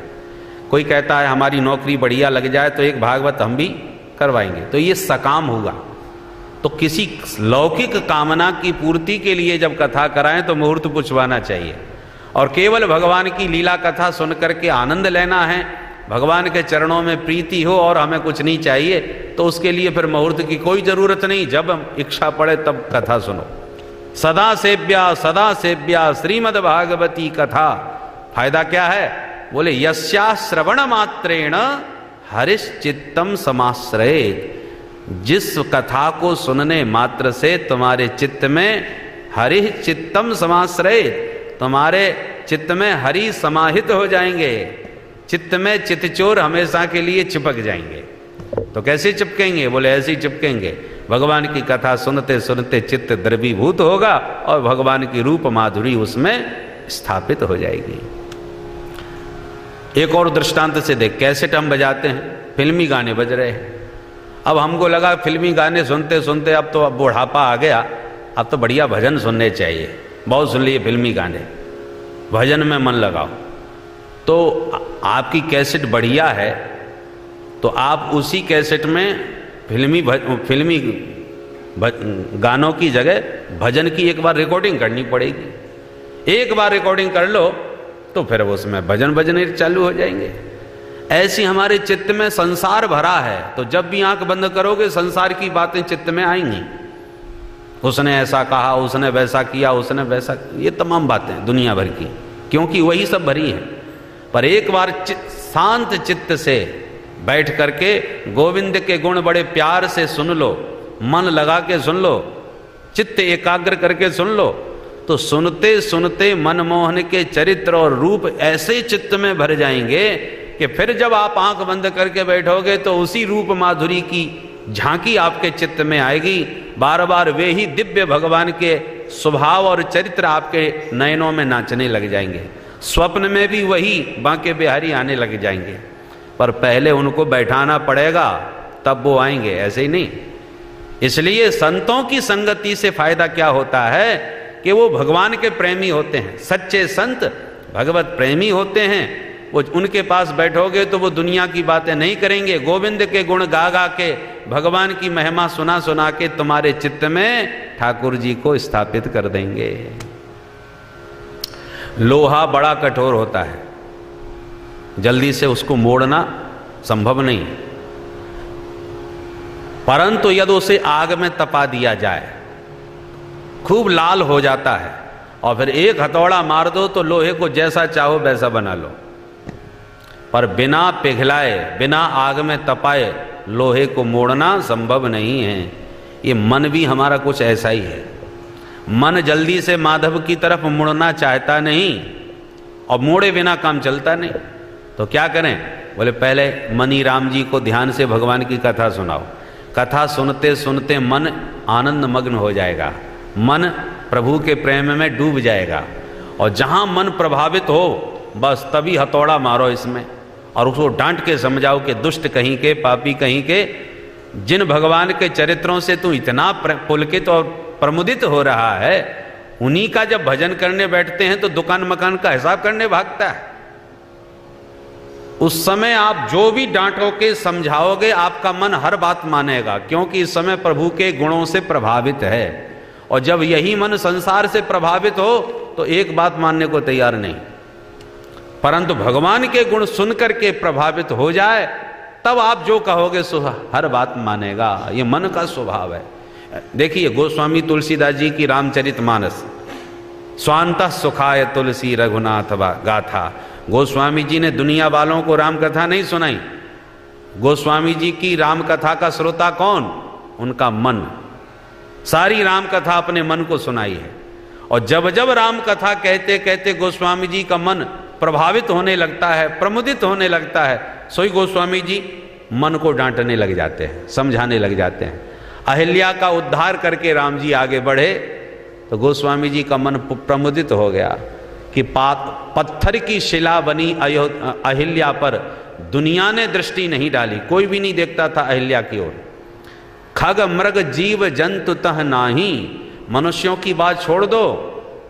कोई कहता है हमारी नौकरी बढ़िया लग जाए तो एक भागवत हम भी करवाएंगे। तो ये सकाम होगा। तो किसी लौकिक कामना की पूर्ति के लिए जब कथा कराएं तो मुहूर्त पूछवाना चाहिए। और केवल भगवान की लीला कथा सुन करके आनंद लेना है, भगवान के चरणों में प्रीति हो और हमें कुछ नहीं चाहिए, तो उसके लिए फिर मुहूर्त की कोई जरूरत नहीं। जब इच्छा पड़े तब कथा सुनो। सदा सेव्या श्रीमद् भागवती कथा। फायदा क्या है? बोले यस्या श्रवण मात्रेण हरिश्चित्तम समाश्रयेत, जिस कथा को सुनने मात्र से तुम्हारे चित्त में हरिश्चित्तम समाश्रयेत, तुम्हारे चित्त में हरि समाहित हो जाएंगे, चित्त में चित्तचोर हमेशा के लिए चिपक जाएंगे। तो कैसे चिपकेंगे? बोले ऐसे ही चिपकेंगे, भगवान की कथा सुनते सुनते चित्त द्रवीभूत होगा और भगवान की रूप माधुरी उसमें स्थापित हो जाएगी। एक और दृष्टांत से देख, कैसेट हम बजाते हैं, फिल्मी गाने बज रहे हैं। अब हमको लगा फिल्मी गाने सुनते सुनते अब तो बुढ़ापा आ गया, अब तो बढ़िया भजन सुनने चाहिए। बहुत सुन लिए फिल्मी गाने, भजन में मन लगाओ। तो आपकी कैसेट बढ़िया है तो आप उसी कैसेट में फिल्मी गानों की जगह भजन की एक बार रिकॉर्डिंग करनी पड़ेगी। एक बार रिकॉर्डिंग कर लो तो फिर उसमें भजन बजने चालू हो जाएंगे। ऐसी हमारे चित्त में संसार भरा है, तो जब भी आंख बंद करोगे संसार की बातें चित्त में आएंगी। उसने ऐसा कहा, उसने वैसा किया, उसने वैसा, ये तमाम बातें दुनिया भर की, क्योंकि वही सब भरी है। पर एक बार शांत चित्त से बैठ करके गोविंद के गुण बड़े प्यार से सुन लो, मन लगा के सुन लो, चित्त एकाग्र करके सुन लो, तो सुनते सुनते मनमोहन के चरित्र और रूप ऐसे चित्त में भर जाएंगे कि फिर जब आप आंख बंद करके बैठोगे तो उसी रूप माधुरी की झांकी आपके चित्त में आएगी। बार बार वे ही दिव्य भगवान के स्वभाव और चरित्र आपके नयनों में नाचने लग जाएंगे। स्वप्न में भी वही बांके बिहारी आने लग जाएंगे, पर पहले उनको बैठाना पड़ेगा तब वो आएंगे, ऐसे ही नहीं। इसलिए संतों की संगति से फायदा क्या होता है कि वो भगवान के प्रेमी होते हैं। सच्चे संत भगवत प्रेमी होते हैं। वो उनके पास बैठोगे तो वो दुनिया की बातें नहीं करेंगे, गोविंद के गुण गा गा के, भगवान की महिमा सुना सुना के तुम्हारे चित्त में ठाकुर जी को स्थापित कर देंगे। लोहा बड़ा कठोर होता है, जल्दी से उसको मोड़ना संभव नहीं। परंतु यदि उसे आग में तपा दिया जाए, खूब लाल हो जाता है, और फिर एक हथौड़ा मार दो तो लोहे को जैसा चाहो वैसा बना लो, पर बिना पिघलाए, बिना आग में तपाए लोहे को मोड़ना संभव नहीं है। ये मन भी हमारा कुछ ऐसा ही है। मन जल्दी से माधव की तरफ मुड़ना चाहता नहीं, और मोड़े बिना काम चलता नहीं। तो क्या करें? बोले पहले मनी राम जी को ध्यान से भगवान की कथा सुनाओ। कथा सुनते सुनते मन आनंद मग्न हो जाएगा, मन प्रभु के प्रेम में डूब जाएगा, और जहां मन प्रभावित हो बस तभी हथौड़ा मारो इसमें, और उसको डांट के समझाओ कि दुष्ट कहीं के, पापी कहीं के, जिन भगवान के चरित्रों से तू इतना पुलकित और प्रमुदित हो रहा है, उन्हीं का जब भजन करने बैठते हैं तो दुकान मकान का हिसाब करने भागता है। उस समय आप जो भी डांटोगे, समझाओगे, आपका मन हर बात मानेगा, क्योंकि इस समय प्रभु के गुणों से प्रभावित है। और जब यही मन संसार से प्रभावित हो तो एक बात मानने को तैयार नहीं, परंतु भगवान के गुण सुनकर के प्रभावित हो जाए तब आप जो कहोगे सो हर बात मानेगा। ये मन का स्वभाव है। देखिए गोस्वामी तुलसीदास जी की रामचरितमानस, स्वांतः सुखाय तुलसी रघुनाथ गाथा। गोस्वामी जी ने दुनिया वालों को राम कथा नहीं सुनाई। गोस्वामी जी की राम कथा का श्रोता कौन? उनका मन। सारी राम कथा अपने मन को सुनाई है, और जब जब राम कथा कहते कहते गोस्वामी जी का मन प्रभावित होने लगता है, प्रमुदित होने लगता है, सोई गोस्वामी जी मन को डांटने लग जाते हैं, समझाने लग जाते हैं। अहिल्या का उद्धार करके राम जी आगे बढ़े तो गोस्वामी जी का मन प्रमुदित हो गया कि पत्थर की शिला बनी अहिल्या पर दुनिया ने दृष्टि नहीं डाली, कोई भी नहीं देखता था अहिल्या की ओर। खग मृग जीव जंतु तह नाही, मनुष्यों की बात छोड़ दो,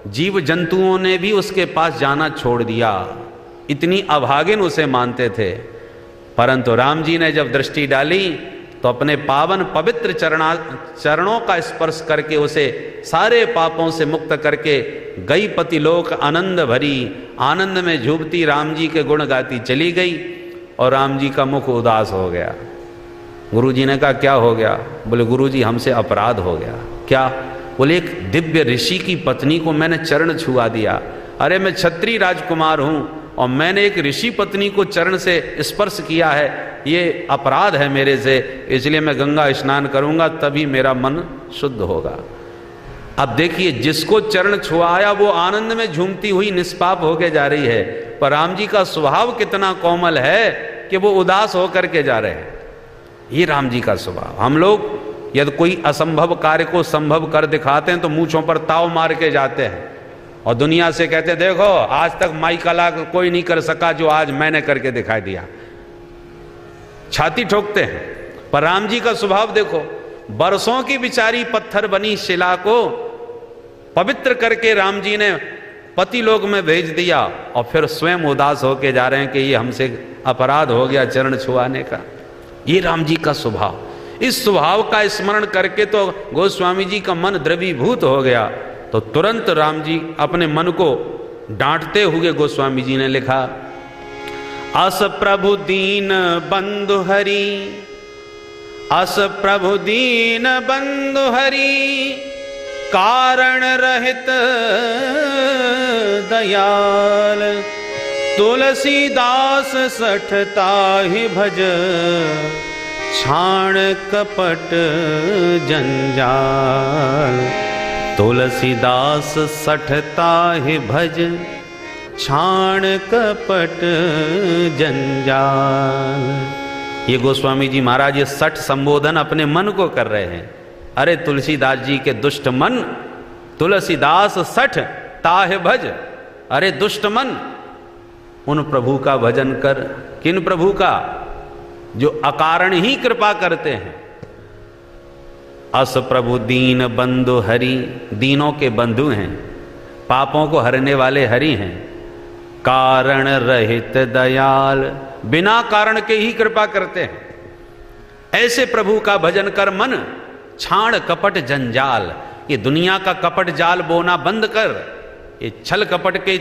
जीव जंतुओं ने भी उसके पास जाना छोड़ दिया, इतनी अभागिन उसे मानते थे। परंतु राम जी ने जब दृष्टि डाली तो अपने पावन पवित्र चरणों का स्पर्श करके उसे सारे पापों से मुक्त करके गई पतिलोक आनंद भरी, आनंद में झूमती राम जी के गुण गाती चली गई, और राम जी का मुख उदास हो गया। गुरु जी ने कहा क्या हो गया? बोले गुरु जी हमसे अपराध हो गया। क्या? बोले एक दिव्य ऋषि की पत्नी को मैंने चरण छुआ दिया। अरे मैं क्षत्रिय राजकुमार हूं और मैंने एक ऋषि पत्नी को चरण से स्पर्श किया है, ये अपराध है मेरे से, इसलिए मैं गंगा स्नान करूंगा तभी मेरा मन शुद्ध होगा। अब देखिए जिसको चरण छुआया वो आनंद में झूमती हुई निष्पाप होके जा रही है, पर राम जी का स्वभाव कितना कोमल है कि वो उदास होकर के जा रहे हैं। ये राम जी का स्वभाव। हम लोग यदि कोई असंभव कार्य को संभव कर दिखाते हैं तो मूंछों पर ताव मार के जाते हैं और दुनिया से कहते हैं देखो आज तक माई कला कोई नहीं कर सका जो आज मैंने करके दिखाई दिया, छाती ठोकते हैं। पर राम जी का स्वभाव देखो, बरसों की बिचारी पत्थर बनी शिला को पवित्र करके राम जी ने पति लोक में भेज दिया और फिर स्वयं उदास होके जा रहे हैं कि ये हमसे अपराध हो गया चरण छुआने का। ये राम जी का स्वभाव। इस स्वभाव का स्मरण करके तो गोस्वामी जी का मन द्रवीभूत हो गया, तो तुरंत राम जी अपने मन को डांटते हुए गोस्वामी जी ने लिखा, अस प्रभु दीन बंधु हरि, अस प्रभु दीन बंधु हरि, कारण रहित दयाल, तुलसीदास सठता ही भज, छाण कपट जंजाल। तुलसीदास सठता ही भज, छाण कपट जंजाल। ये गोस्वामी जी महाराज ये सठ संबोधन अपने मन को कर रहे हैं। अरे तुलसीदास जी के दुष्ट मन, तुलसीदास सठ ताह भज, अरे दुष्ट मन उन प्रभु का भजन कर। किन प्रभु का? जो अकारण ही कृपा करते हैं। अस प्रभु दीन बंधु हरि, दीनों के बंधु हैं, पापों को हरने वाले हरि हैं। कारण रहित दयाल, बिना कारण के ही कृपा करते हैं। ऐसे प्रभु का भजन कर मन, छाण कपट जंजाल, ये दुनिया का कपट जाल बोना बंद कर, ये छल कपट के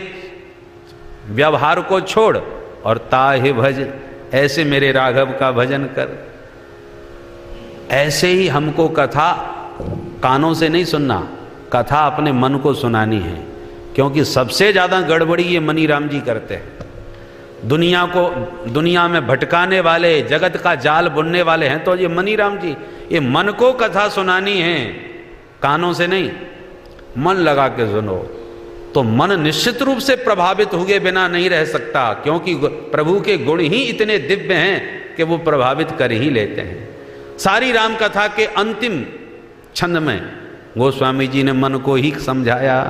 व्यवहार को छोड़ और ताहि भज, ऐसे मेरे राघव का भजन कर। ऐसे ही हमको कथा कानों से नहीं सुनना, कथा अपने मन को सुनानी है, क्योंकि सबसे ज्यादा गड़बड़ी ये मनी राम जी करते हैं। दुनिया में भटकाने वाले, जगत का जाल बुनने वाले हैं तो ये मनी राम जी। ये मन को कथा सुनानी है, कानों से नहीं, मन लगा के सुनो। तो मन निश्चित रूप से प्रभावित हुए बिना नहीं रह सकता, क्योंकि प्रभु के गुण ही इतने दिव्य हैं कि वो प्रभावित कर ही लेते हैं। सारी राम कथा के अंतिम छंद में गोस्वामी जी ने मन को ही समझाया।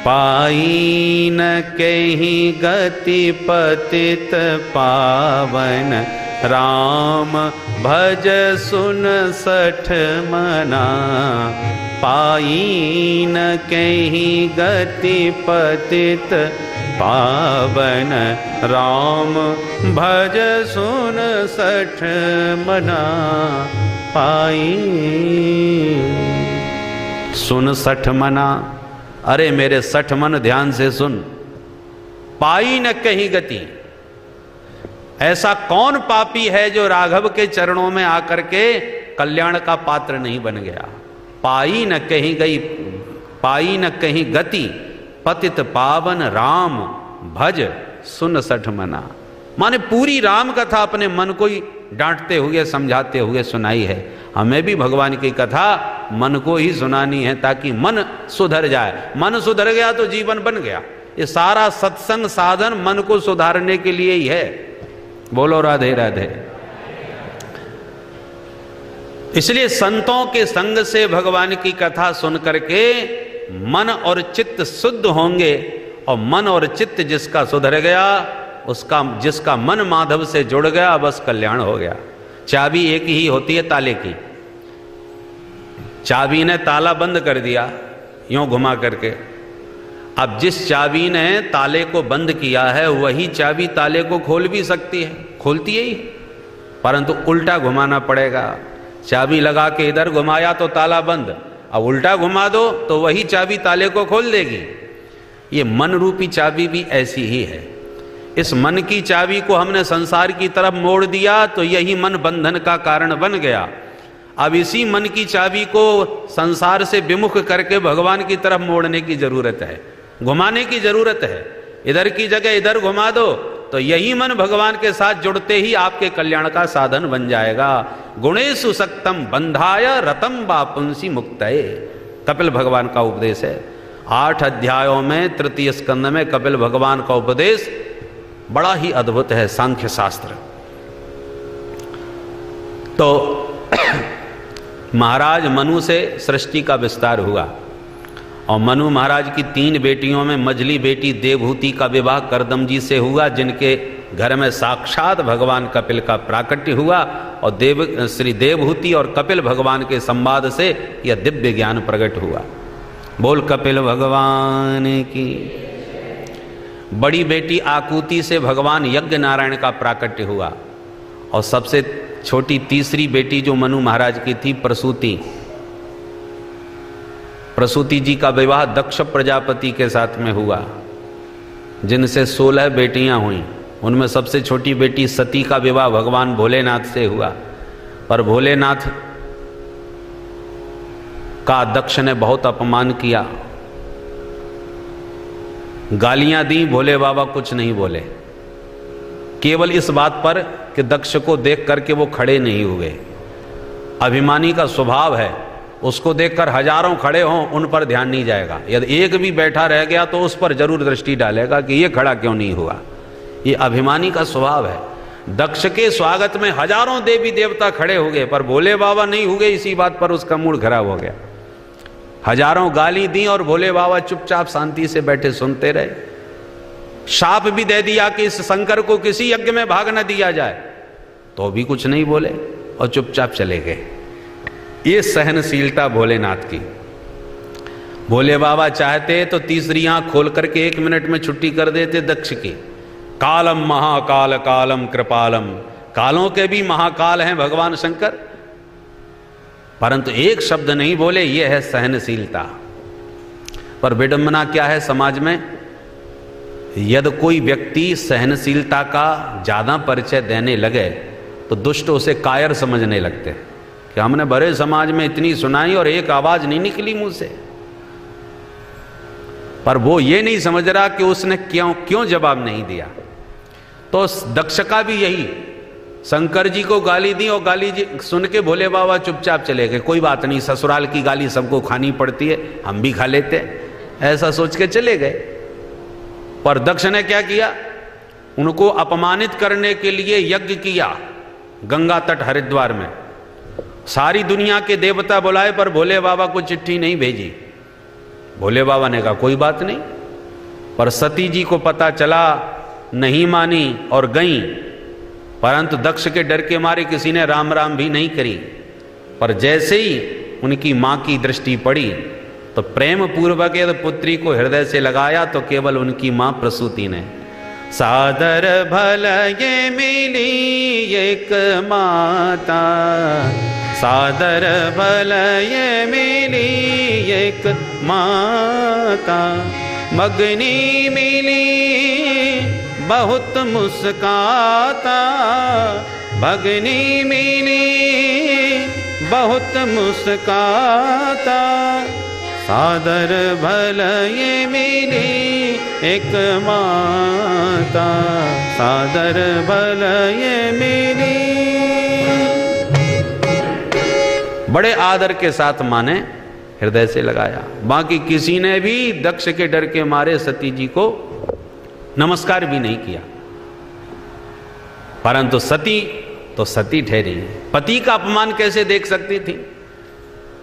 पाई न कहीं गति पतित पावन, राम भज सुन सठ मना। पाई न कहीं गति पतित पावन, राम भज सुन सठ मना। पाई सुन सठ मना, अरे मेरे 60 मन ध्यान से सुन। पाई न कहीं गति, ऐसा कौन पापी है जो राघव के चरणों में आकर के कल्याण का पात्र नहीं बन गया। पाई न कहीं गई, पाई न कहीं गति पतित पावन, राम भज सुन सठ मना। माने पूरी राम कथा अपने मन को ही डांटते हुए समझाते हुए सुनाई है। हमें भी भगवान की कथा मन को ही सुनानी है, ताकि मन सुधर जाए। मन सुधर गया तो जीवन बन गया। ये सारा सत्संग साधन मन को सुधारने के लिए ही है। बोलो राधे राधे। इसलिए संतों के संग से भगवान की कथा सुन करके मन और चित्त शुद्ध होंगे, और मन और चित्त जिसका सुधर गया, उसका जिसका मन माधव से जुड़ गया, बस कल्याण हो गया। चाबी एक ही होती है ताले की। चाबी ने ताला बंद कर दिया यूं घुमा करके। अब जिस चाबी ने ताले को बंद किया है वही चाबी ताले को खोल भी सकती है, खोलती है ही, परंतु उल्टा घुमाना पड़ेगा। चाबी लगा के इधर घुमाया तो ताला बंद, अब उल्टा घुमा दो तो वही चाबी ताले को खोल देगी। ये मन रूपी चाबी भी ऐसी ही है। इस मन की चाबी को हमने संसार की तरफ मोड़ दिया तो यही मन बंधन का कारण बन गया। अब इसी मन की चाबी को संसार से विमुख करके भगवान की तरफ मोड़ने की जरूरत है, घुमाने की जरूरत है। इधर की जगह इधर घुमा दो तो यही मन भगवान के साथ जुड़ते ही आपके कल्याण का साधन बन जाएगा। गुणेषु सक्तम बंधाय रतम बापुंसी मुक्तये, कपिल भगवान का उपदेश है। 8 अध्यायों में तृतीय स्कंद में कपिल भगवान का उपदेश बड़ा ही अद्भुत है, सांख्य शास्त्र। तो महाराज मनु से सृष्टि का विस्तार हुआ, और मनु महाराज की 3 बेटियों में मझली बेटी देवहूति का विवाह करदम जी से हुआ, जिनके घर में साक्षात भगवान कपिल का प्राकट्य हुआ। और श्री देवहूति और कपिल भगवान के संवाद से यह दिव्य ज्ञान प्रकट हुआ। बोल कपिल भगवान की। बड़ी बेटी आकुति से भगवान यज्ञ नारायण का प्राकट्य हुआ, और सबसे छोटी तीसरी बेटी जो मनु महाराज की थी प्रसूति, प्रसूति जी का विवाह दक्ष प्रजापति के साथ में हुआ, जिनसे 16 बेटियां हुई। उनमें सबसे छोटी बेटी सती का विवाह भगवान भोलेनाथ से हुआ, पर भोलेनाथ का दक्ष ने बहुत अपमान किया, गालियां दी, भोले बाबा कुछ नहीं बोले, केवल इस बात पर कि दक्ष को देख करके वो खड़े नहीं हुए। अभिमानी का स्वभाव है, उसको देखकर हजारों खड़े हों उन पर ध्यान नहीं जाएगा, यदि एक भी बैठा रह गया तो उस पर जरूर दृष्टि डालेगा कि ये खड़ा क्यों नहीं हुआ। ये अभिमानी का स्वभाव है। दक्ष के स्वागत में हजारों देवी देवता खड़े हो गए, पर भोले बाबा नहीं हुए, इसी बात पर उसका मूड खराब हो गया। हजारों गाली दी और भोले बाबा चुपचाप शांति से बैठे सुनते रहे। शाप भी दे दिया कि इस शंकर को किसी यज्ञ में भाग न दिया जाए, तो भी कुछ नहीं बोले और चुपचाप चले गए। ये सहनशीलता भोलेनाथ की। भोले बाबा चाहते तो तीसरी आंख खोल करके 1 मिनट में छुट्टी कर देते दक्ष की। कालम महाकाल कालम कृपालम, कालों के भी महाकाल हैं भगवान शंकर, परंतु एक शब्द नहीं बोले। ये है सहनशीलता। पर विडंबना क्या है समाज में, यदि कोई व्यक्ति सहनशीलता का ज्यादा परिचय देने लगे तो दुष्ट उसे कायर समझने लगते हैं कि हमने बड़े समाज में इतनी सुनाई और एक आवाज नहीं निकली मुंह से। पर वो ये नहीं समझ रहा कि उसने क्यों जवाब नहीं दिया। तो दक्ष का भी यही, शंकर जी को गाली दी और गाली जी सुन के भोले बाबा चुपचाप चले गए, कोई बात नहीं, ससुराल की गाली सबको खानी पड़ती है, हम भी खा लेते हैं, ऐसा सोच के चले गए। पर दक्ष ने क्या किया, उनको अपमानित करने के लिए यज्ञ किया गंगा तट हरिद्वार में। सारी दुनिया के देवता बुलाए पर भोले बाबा को चिट्ठी नहीं भेजी। भोले बाबा ने कहा कोई बात नहीं, पर सती जी को पता चला, नहीं मानी और गई। परंतु दक्ष के डर के मारे किसी ने राम राम भी नहीं करी। पर जैसे ही उनकी मां की दृष्टि पड़ी तो प्रेम पूर्वक पुत्री को हृदय से लगाया तो केवल उनकी मां प्रसूति ने। सादर भल ये मिली एक माता, सादर भल ये मिली एक माता, मगनी मिली बहुत मुस्काता, भगनी मिली बहुत मुस्काता, सादर भल ये मिली एक माता, सादर भल ये मिली। बड़े आदर के साथ मां ने हृदय से लगाया। बाकी किसी ने भी दक्ष के डर के मारे सती जी को नमस्कार भी नहीं किया। परंतु सती तो सती ठहरी, पति का अपमान कैसे देख सकती थी।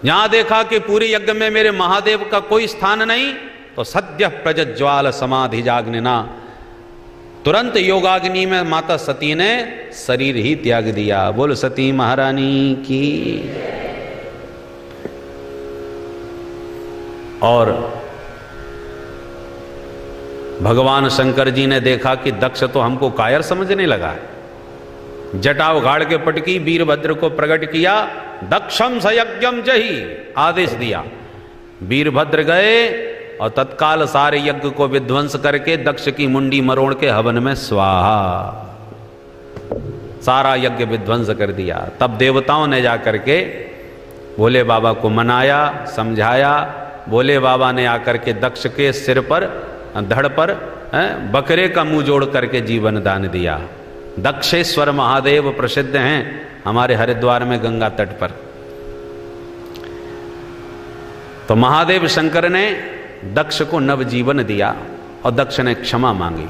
यहां देखा कि पूरे यज्ञ में मेरे महादेव का कोई स्थान नहीं, तो सद्य प्रज्ज्वाल समाधि जाग्निना, तुरंत योगाग्नि में माता सती ने शरीर ही त्याग दिया। बोल सती महारानी की। और भगवान शंकर जी ने देखा कि दक्ष तो हमको कायर समझने लगा है, जटा उघाड़ के पटकी वीरभद्र को प्रकट किया, दक्षम सयज्ञम जही आदेश दिया। वीरभद्र गए और तत्काल सारे यज्ञ को विध्वंस करके दक्ष की मुंडी मरोड़ के हवन में स्वाहा, सारा यज्ञ विध्वंस कर दिया। तब देवताओं ने जाकर के भोले बाबा को मनाया, समझाया। भोले बाबा ने आकर के दक्ष के सिर पर, धड़ पर बकरे का मुंह जोड़ करके जीवन दान दिया। दक्षेश्वर महादेव प्रसिद्ध हैं हमारे हरिद्वार में गंगा तट पर। तो महादेव शंकर ने दक्ष को नवजीवन दिया और दक्ष ने क्षमा मांगी।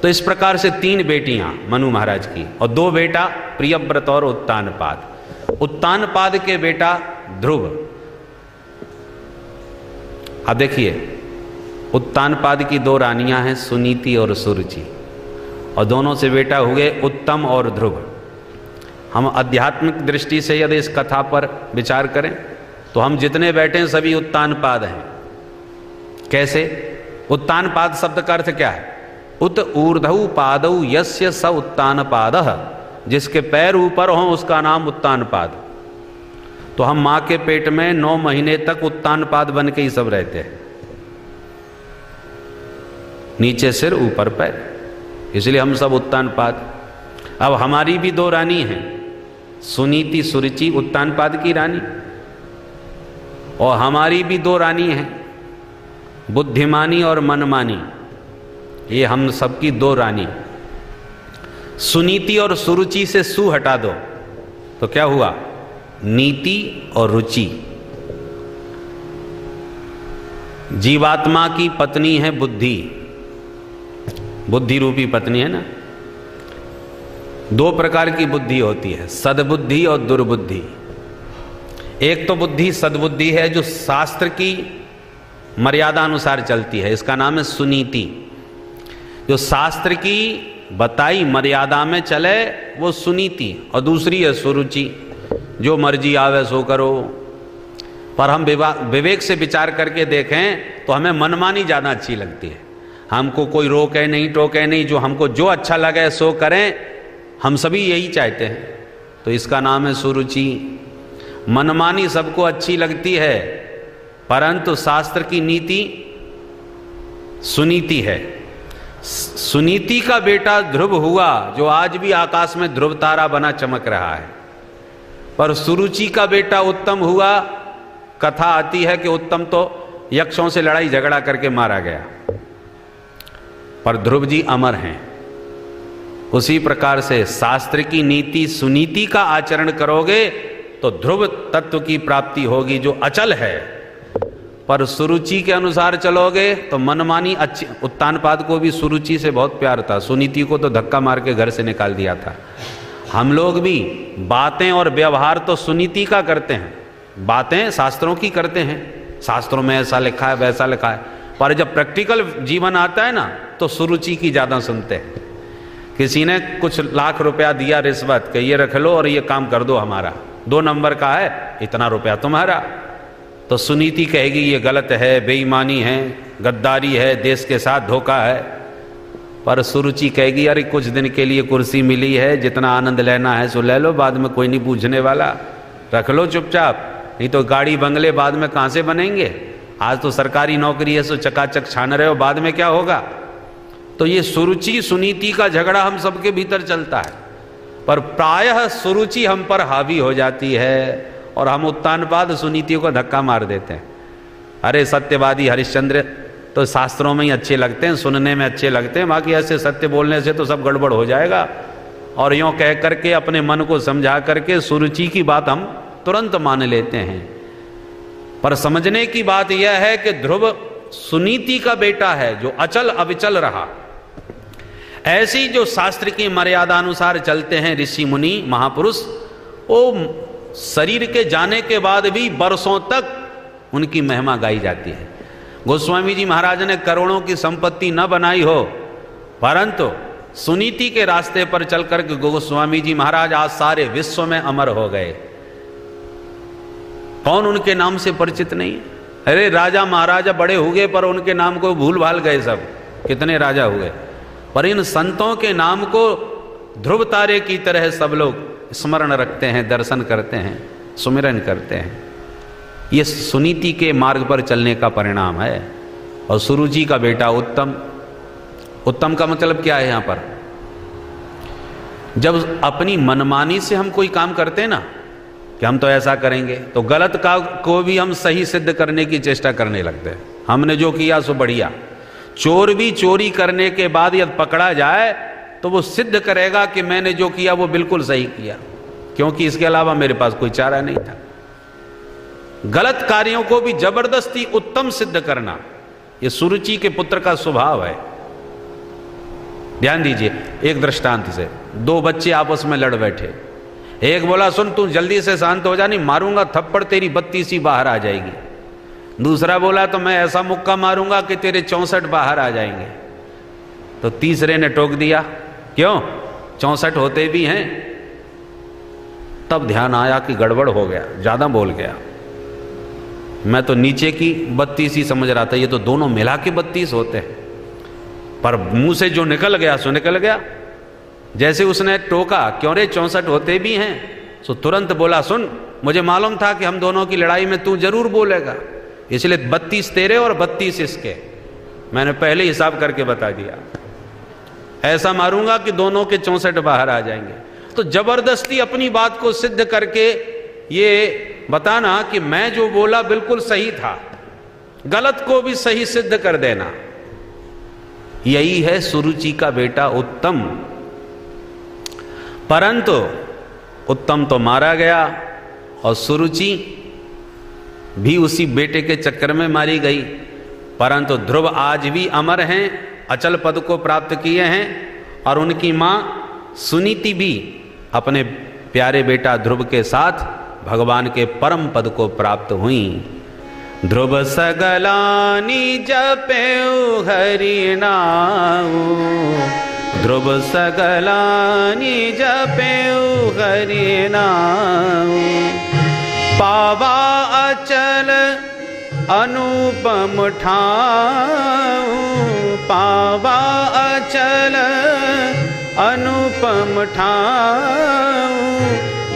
तो इस प्रकार से 3 बेटियां मनु महाराज की और 2 बेटा प्रियव्रत और उत्तानपाद। उत्तानपाद के बेटा ध्रुव। अब देखिए, उत्तानपाद की 2 रानियां हैं, सुनीति और सुरुचि, और दोनों से बेटा हुए उत्तम और ध्रुव। हम आध्यात्मिक दृष्टि से यदि इस कथा पर विचार करें तो हम जितने बैठे हैं सभी उत्तानपाद हैं। कैसे? उत्तानपाद शब्द का अर्थ क्या है? उत ऊर्ध्व पादौ यस्य स उत्तानपादः, जिसके पैर ऊपर हों उसका नाम उत्तानपाद। तो हम मां के पेट में 9 महीने तक उत्तानपाद बन के ही सब रहते हैं, नीचे सिर ऊपर पैर, इसलिए हम सब उत्तानपाद। अब हमारी भी 2 रानी हैं, सुनीति सुरुचि उत्तानपाद की रानी, और हमारी भी 2 रानी हैं, बुद्धिमानी और मनमानी। ये हम सबकी 2 रानी। सुनीति और सुरुचि से सु हटा दो तो क्या हुआ? नीति और रुचि। जीवात्मा की पत्नी है बुद्धि, बुद्धि रूपी पत्नी है ना। 2 प्रकार की बुद्धि होती है, सद्बुद्धि और दुर्बुद्धि। एक तो बुद्धि सद्बुद्धि है जो शास्त्र की मर्यादा अनुसार चलती है, इसका नाम है सुनीति। जो शास्त्र की बताई मर्यादा में चले वो सुनीति। और दूसरी है सुरुचि, जो मर्जी आवे सो करो। पर हम विवेक से विचार करके देखें तो हमें मनमानी ज़्यादा अच्छी लगती है। हमको कोई रोके नहीं टोके नहीं, जो हमको जो अच्छा लगे सो करें, हम सभी यही चाहते हैं। तो इसका नाम है सुरुचि। मनमानी सबको अच्छी लगती है, परंतु शास्त्र की नीति सुनीति है। सुनीति का बेटा ध्रुव हुआ, जो आज भी आकाश में ध्रुव तारा बना चमक रहा है। पर सुरुचि का बेटा उत्तम हुआ। कथा आती है कि उत्तम तो यक्षों से लड़ाई झगड़ा करके मारा गया, पर ध्रुव जी अमर हैं। उसी प्रकार से शास्त्र की नीति सुनीति का आचरण करोगे तो ध्रुव तत्व की प्राप्ति होगी, जो अचल है। पर सुरुचि के अनुसार चलोगे तो मनमानी अच्छी। उत्तानपाद को भी सुरुचि से बहुत प्यार था, सुनीति को तो धक्का मार के घर से निकाल दिया था। हम लोग भी बातें और व्यवहार तो सुनीति का करते हैं, बातें शास्त्रों की करते हैं, शास्त्रों में ऐसा लिखा है वैसा लिखा है, पर जब प्रैक्टिकल जीवन आता है ना तो सुरुचि की ज्यादा सुनते हैं। किसी ने कुछ लाख रुपया दिया रिश्वत कि ये रख लो और ये काम कर दो हमारा, 2 नंबर का है, इतना रुपया तुम्हारा। तो सुनीति कहेगी ये गलत है, बेईमानी है, गद्दारी है, देश के साथ धोखा है। पर सुरुचि कहेगी अरे कुछ दिन के लिए कुर्सी मिली है, जितना आनंद लेना है सो ले लो, बाद में कोई नहीं पूछने वाला, रख लो चुपचाप, नहीं तो गाड़ी बंगले बाद में कहाँ से बनेंगे। आज तो सरकारी नौकरी है सो चकाचक छान रहे हो, बाद में क्या होगा। तो ये सुरुचि सुनीति का झगड़ा हम सबके भीतर चलता है, पर प्रायः सुरुचि हम पर हावी हो जाती है और हम उत्तानपाद सुनीतियों को धक्का मार देते हैं। अरे सत्यवादी हरिश्चंद्र तो शास्त्रों में ही अच्छे लगते हैं, सुनने में अच्छे लगते हैं, बाकी ऐसे सत्य बोलने से तो सब गड़बड़ हो जाएगा। और यूँ कह करके अपने मन को समझा करके सुरुचि की बात हम तुरंत मान लेते हैं। पर समझने की बात यह है कि ध्रुव सुनीति का बेटा है, जो अचल अविचल रहा। ऐसी जो शास्त्र की मर्यादा अनुसार चलते हैं ऋषि मुनि महापुरुष, वो शरीर के जाने के बाद भी बरसों तक उनकी महिमा गाई जाती है। गोस्वामी जी महाराज ने करोड़ों की संपत्ति न बनाई हो, परंतु सुनीति के रास्ते पर चलकर गोस्वामी जी महाराज आज सारे विश्व में अमर हो गए। कौन उनके नाम से परिचित नहीं? अरे राजा महाराजा बड़े हुए पर उनके नाम को भूल भाल गए सब, कितने राजा हुए। पर इन संतों के नाम को ध्रुव तारे की तरह सब लोग स्मरण रखते हैं, दर्शन करते हैं, सुमिरन करते हैं। ये सुनीति के मार्ग पर चलने का परिणाम है। और सुरुचि का बेटा उत्तम, उत्तम का मतलब क्या है यहाँ पर? जब अपनी मनमानी से हम कोई काम करते हैं ना कि हम तो ऐसा करेंगे, तो गलत का को भी हम सही सिद्ध करने की चेष्टा करने लगते हैं। हमने जो किया सो बढ़िया। चोर भी चोरी करने के बाद यदि पकड़ा जाए तो वो सिद्ध करेगा कि मैंने जो किया वो बिल्कुल सही किया, क्योंकि इसके अलावा मेरे पास कोई चारा नहीं था। गलत कार्यों को भी जबरदस्ती उत्तम सिद्ध करना, ये सुरुचि के पुत्र का स्वभाव है। ध्यान दीजिए, एक दृष्टांत से 2 बच्चे आपस में लड़ बैठे। एक बोला सुन तू जल्दी से शांत हो जा, नहीं मारूंगा थप्पड़ तेरी 32 बाहर आ जाएगी। दूसरा बोला तो मैं ऐसा मुक्का मारूंगा कि तेरे 64 बाहर आ जाएंगे। तो तीसरे ने टोक दिया, क्यों 64 होते भी हैं। तब ध्यान आया कि गड़बड़ हो गया, ज्यादा बोल गया। मैं तो नीचे की 32 ही समझ रहा था, ये तो दोनों मिला के 32 होते हैं। पर मुंह से जो निकल गया सो निकल गया। जैसे उसने टोका, क्यों रे 64 होते भी हैं, सो तुरंत बोला सुन मुझे मालूम था कि हम दोनों की लड़ाई में तू जरूर बोलेगा, इसलिए 32 तेरे और 32 इसके, मैंने पहले हिसाब करके बता दिया। ऐसा मारूंगा कि दोनों के 64 बाहर आ जाएंगे। तो जबरदस्ती अपनी बात को सिद्ध करके ये बताना कि मैं जो बोला बिल्कुल सही था, गलत को भी सही सिद्ध कर देना, यही है सुरुचि का बेटा उत्तम। परंतु उत्तम तो मारा गया और सुरुचि भी उसी बेटे के चक्कर में मारी गई। परंतु ध्रुव आज भी अमर हैं, अचल पद को प्राप्त किए हैं। और उनकी मां सुनीति भी अपने प्यारे बेटा ध्रुव के साथ भगवान के परम पद को प्राप्त हुई। ध्रुव सगलानी जपेउ हरि नाउ, ध्रुव सगलानी जपेउ हरि नाउ, पावा अचल अनुपम ठाऊ, पावा अचल अनुपम ठाऊ,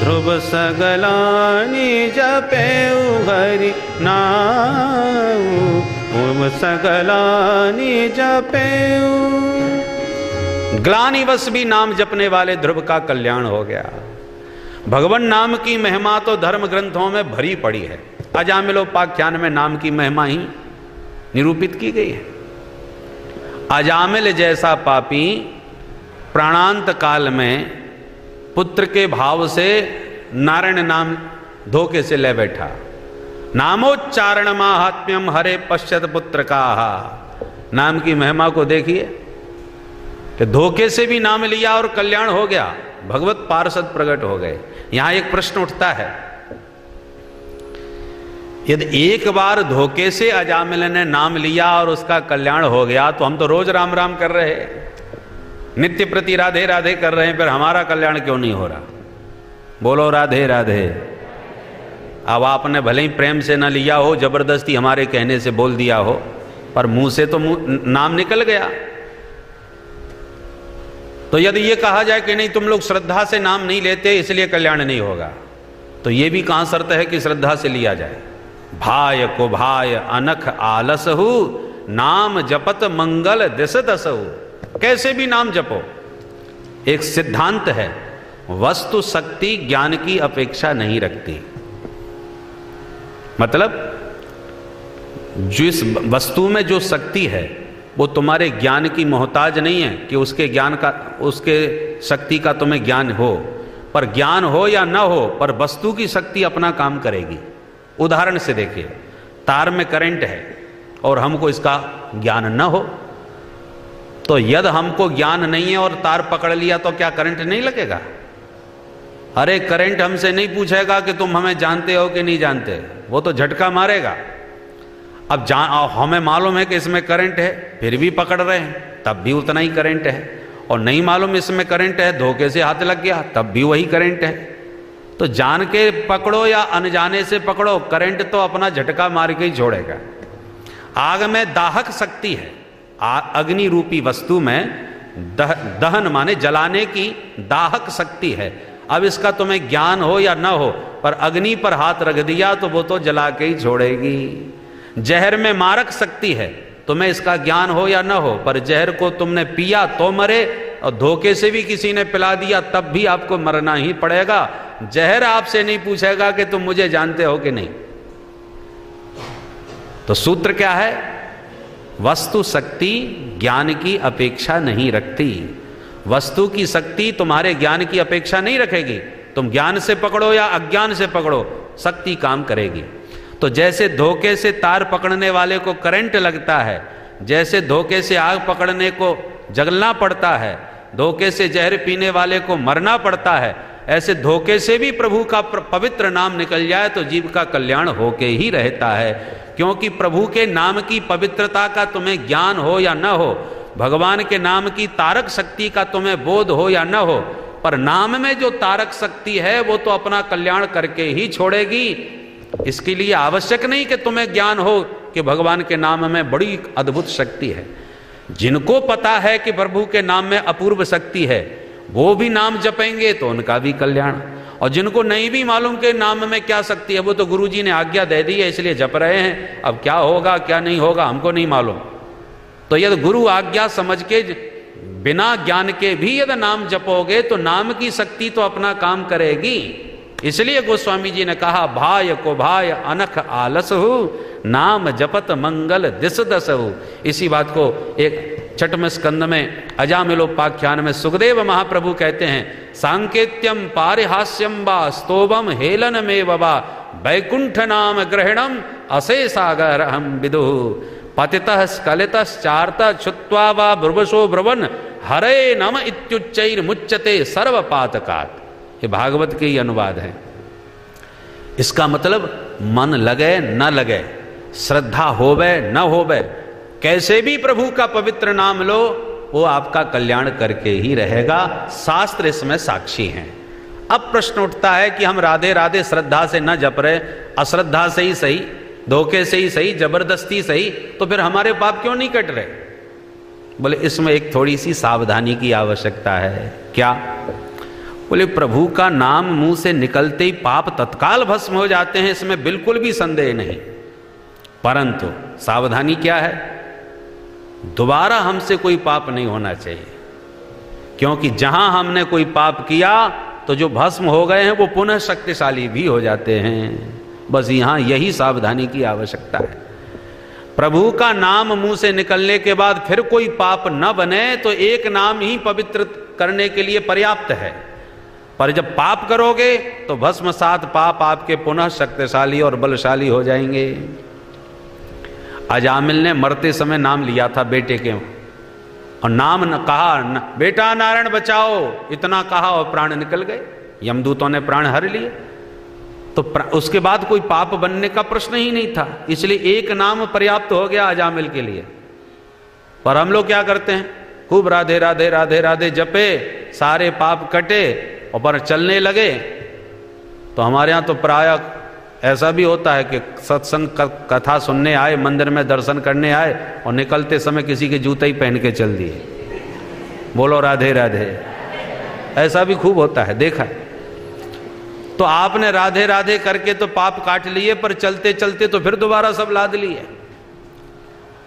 ध्रुव सगलानी जपेउ हरि नाऊ, ओम सकलानि जपेऊ। ग्लानिवश भी नाम जपने वाले ध्रुव का कल्याण हो गया। भगवान नाम की महिमा तो धर्म ग्रंथों में भरी पड़ी है। अजामिलोपाख्यान में नाम की महिमा ही निरूपित की गई है। अजामिल जैसा पापी प्राणांत काल में पुत्र के भाव से नारायण नाम धोखे से ले बैठा। नामोच्चारण माहात्म्यम हरे पश्चात पुत्र का। नाम की महिमा को देखिए कि धोखे से भी नाम लिया और कल्याण हो गया, भगवत पार्षद प्रकट हो गए। यहां एक प्रश्न उठता है, यदि एक बार धोखे से अजामिल ने नाम लिया और उसका कल्याण हो गया, तो हम तो रोज राम राम कर रहे हैं, नित्य प्रति राधे राधे कर रहे हैं, फिर हमारा कल्याण क्यों नहीं हो रहा? बोलो राधे राधे। अब आपने भले ही प्रेम से न लिया हो, जबरदस्ती हमारे कहने से बोल दिया हो, पर मुंह से तो नाम निकल गया। तो यदि ये कहा जाए कि नहीं तुम लोग श्रद्धा से नाम नहीं लेते इसलिए कल्याण नहीं होगा, तो ये भी कहां शर्त है कि श्रद्धा से लिया जाए? भाय को भाय अनख आलसहु, नाम जपत मंगल दिस दसहु। कैसे भी नाम जपो। एक सिद्धांत है, वस्तु शक्ति ज्ञान की अपेक्षा नहीं रखती। मतलब जिस वस्तु में जो शक्ति है वो तुम्हारे ज्ञान की मोहताज नहीं है कि उसके ज्ञान का, उसके शक्ति का तुम्हें ज्ञान हो, पर ज्ञान हो या न हो, पर वस्तु की शक्ति अपना काम करेगी। उदाहरण से देखिए, तार में करंट है और हमको इसका ज्ञान न हो, तो यदि हमको ज्ञान नहीं है और तार पकड़ लिया तो क्या करंट नहीं लगेगा? अरे करंट हमसे नहीं पूछेगा कि तुम हमें जानते हो कि नहीं जानते, वो तो झटका मारेगा। अब हमें मालूम है कि इसमें करंट है, फिर भी पकड़ रहे हैं, तब भी उतना ही करंट है। और नहीं मालूम इसमें करंट है, धोखे से हाथ लग गया, तब भी वही करंट है। तो जान के पकड़ो या अनजाने से पकड़ो, करंट तो अपना झटका मार के ही छोड़ेगा। आग में दाहक शक्ति है, अग्नि रूपी वस्तु में दहन माने जलाने की दाहक शक्ति है। अब इसका तुम्हें ज्ञान हो या न हो, पर अग्नि पर हाथ रख दिया तो वो तो जला के ही छोड़ेगी। जहर में मारक शक्ति है, तुम्हें इसका ज्ञान हो या न हो, पर जहर को तुमने पिया तो मरे, और धोखे से भी किसी ने पिला दिया तब भी आपको मरना ही पड़ेगा। जहर आपसे नहीं पूछेगा कि तुम मुझे जानते हो कि नहीं। तो सूत्र क्या है? वस्तु शक्ति ज्ञान की अपेक्षा नहीं रखती। वस्तु की शक्ति तुम्हारे ज्ञान की अपेक्षा नहीं रखेगी। तुम ज्ञान से पकड़ो या अज्ञान से पकड़ो, शक्ति काम करेगी। तो जैसे धोखे से तार पकड़ने वाले को करंट लगता है, जैसे धोखे से आग पकड़ने को जलना पड़ता है, धोखे से जहर पीने वाले को मरना पड़ता है, ऐसे धोखे से भी प्रभु का पवित्र नाम निकल जाए तो जीव का कल्याण होके ही रहता है। क्योंकि प्रभु के नाम की पवित्रता का तुम्हें ज्ञान हो या न हो, भगवान के नाम की तारक शक्ति का तुम्हें बोध हो या न हो, पर नाम में जो तारक शक्ति है वो तो अपना कल्याण करके ही छोड़ेगी। इसके लिए आवश्यक नहीं कि तुम्हें ज्ञान हो कि भगवान के नाम में बड़ी अद्भुत शक्ति है। जिनको पता है कि प्रभु के नाम में अपूर्व शक्ति है, वो भी नाम जपेंगे तो उनका भी कल्याण। और जिनको नहीं भी मालूम के नाम में क्या शक्ति है, वो तो गुरु जी ने आज्ञा दे दी है इसलिए जप रहे हैं। अब क्या होगा क्या नहीं होगा हमको नहीं मालूम। तो यदि गुरु आज्ञा समझ के बिना ज्ञान के भी यदि नाम जपोगे तो नाम की शक्ति तो अपना काम करेगी। इसलिए गोस्वामी जी ने कहा, भाय को भाय अनख आलस हो, नाम जपत मंगल दिस दसहु। इसी बात को एक छठवें स्कंद में अजामिलोपाख्यान में सुखदेव महाप्रभु कहते हैं, सांकेत्यम पारिहास्यम वा स्तोभम हेलन में वा वैकुंठ नाम ग्रहणम अशेषागर हम विदु पतितः स्खलितः चार्तः छुत्वा वा ब्रुवशो ब्रुवन हरे नम इत्युच्चैर मुच्यते सर्वपातकात्। ये भागवत के ही अनुवाद है। इसका मतलब मन लगे न लगे, श्रद्धा होवे न होवे, कैसे भी प्रभु का पवित्र नाम लो, वो आपका कल्याण करके ही रहेगा। शास्त्र इसमें साक्षी हैं। अब प्रश्न उठता है कि हम राधे राधे श्रद्धा से न जप रहे, अश्रद्धा से ही सही, धोखे से ही सही, जबरदस्ती सही, तो फिर हमारे पाप क्यों नहीं कट रहे? बोले इसमें एक थोड़ी सी सावधानी की आवश्यकता है। क्या? बोले प्रभु का नाम मुंह से निकलते ही पाप तत्काल भस्म हो जाते हैं, इसमें बिल्कुल भी संदेह नहीं। परंतु सावधानी क्या है, दोबारा हमसे कोई पाप नहीं होना चाहिए, क्योंकि जहां हमने कोई पाप किया तो जो भस्म हो गए हैं वो पुनः शक्तिशाली भी हो जाते हैं। बस यहां यही सावधानी की आवश्यकता है। प्रभु का नाम मुंह से निकलने के बाद फिर कोई पाप न बने तो एक नाम ही पवित्र करने के लिए पर्याप्त है, पर जब पाप करोगे तो भस्म सात पाप आपके पुनः शक्तिशाली और बलशाली हो जाएंगे। अजामिल ने मरते समय नाम लिया था बेटे के, और नाम न कहा, बेटा नारायण बचाओ, इतना कहा और प्राण निकल गए, यमदूतों ने प्राण हर लिए। तो उसके बाद कोई पाप बनने का प्रश्न ही नहीं था, इसलिए एक नाम पर्याप्त हो गया अजामिल के लिए। पर हम लोग क्या करते हैं, खूब राधे राधे राधे राधे जपे, सारे पाप कटे और पर चलने लगे। तो हमारे यहाँ तो प्रायः ऐसा भी होता है कि सत्संग कथा सुनने आए, मंदिर में दर्शन करने आए और निकलते समय किसी के जूते ही पहन के चल दिए। बोलो राधे राधे, ऐसा भी खूब होता है, देखा है। तो आपने राधे राधे करके तो पाप काट लिए, पर चलते चलते तो फिर दोबारा सब लाद लिए।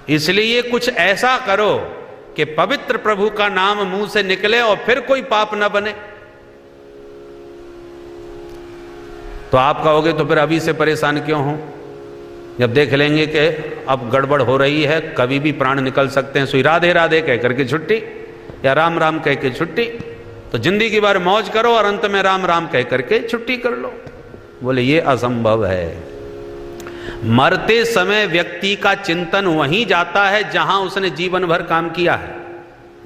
इसलिए कुछ ऐसा करो कि पवित्र प्रभु का नाम मुंह से निकले और फिर कोई पाप न बने। तो आप कहोगे तो फिर अभी से परेशान क्यों हो, जब देख लेंगे कि अब गड़बड़ हो रही है, कभी भी प्राण निकल सकते हैं, सो राधे राधे कह करके छुट्टी या राम राम कह के छुट्टी। तो जिंदगी भर मौज करो और अंत में राम राम कह करके छुट्टी कर लो। बोले ये असंभव है। मरते समय व्यक्ति का चिंतन वहीं जाता है जहां उसने जीवन भर काम किया है,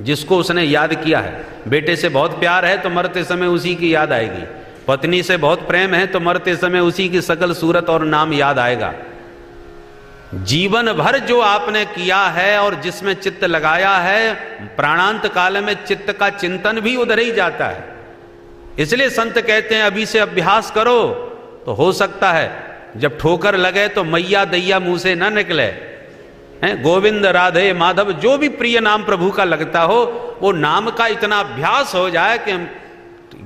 जिसको उसने याद किया है। बेटे से बहुत प्यार है तो मरते समय उसी की याद आएगी, पत्नी से बहुत प्रेम है तो मरते समय उसी की सकल सूरत और नाम याद आएगा। जीवन भर जो आपने किया है और जिसमें चित्त लगाया है, प्राणांत काल में चित्त का चिंतन भी उधर ही जाता है। इसलिए संत कहते हैं अभी से अभ्यास करो, तो हो सकता है जब ठोकर लगे तो मैया दैया मुंह से न निकले, हैं गोविंद राधे माधव जो भी प्रिय नाम प्रभु का लगता हो, वो नाम का इतना अभ्यास हो जाए कि हम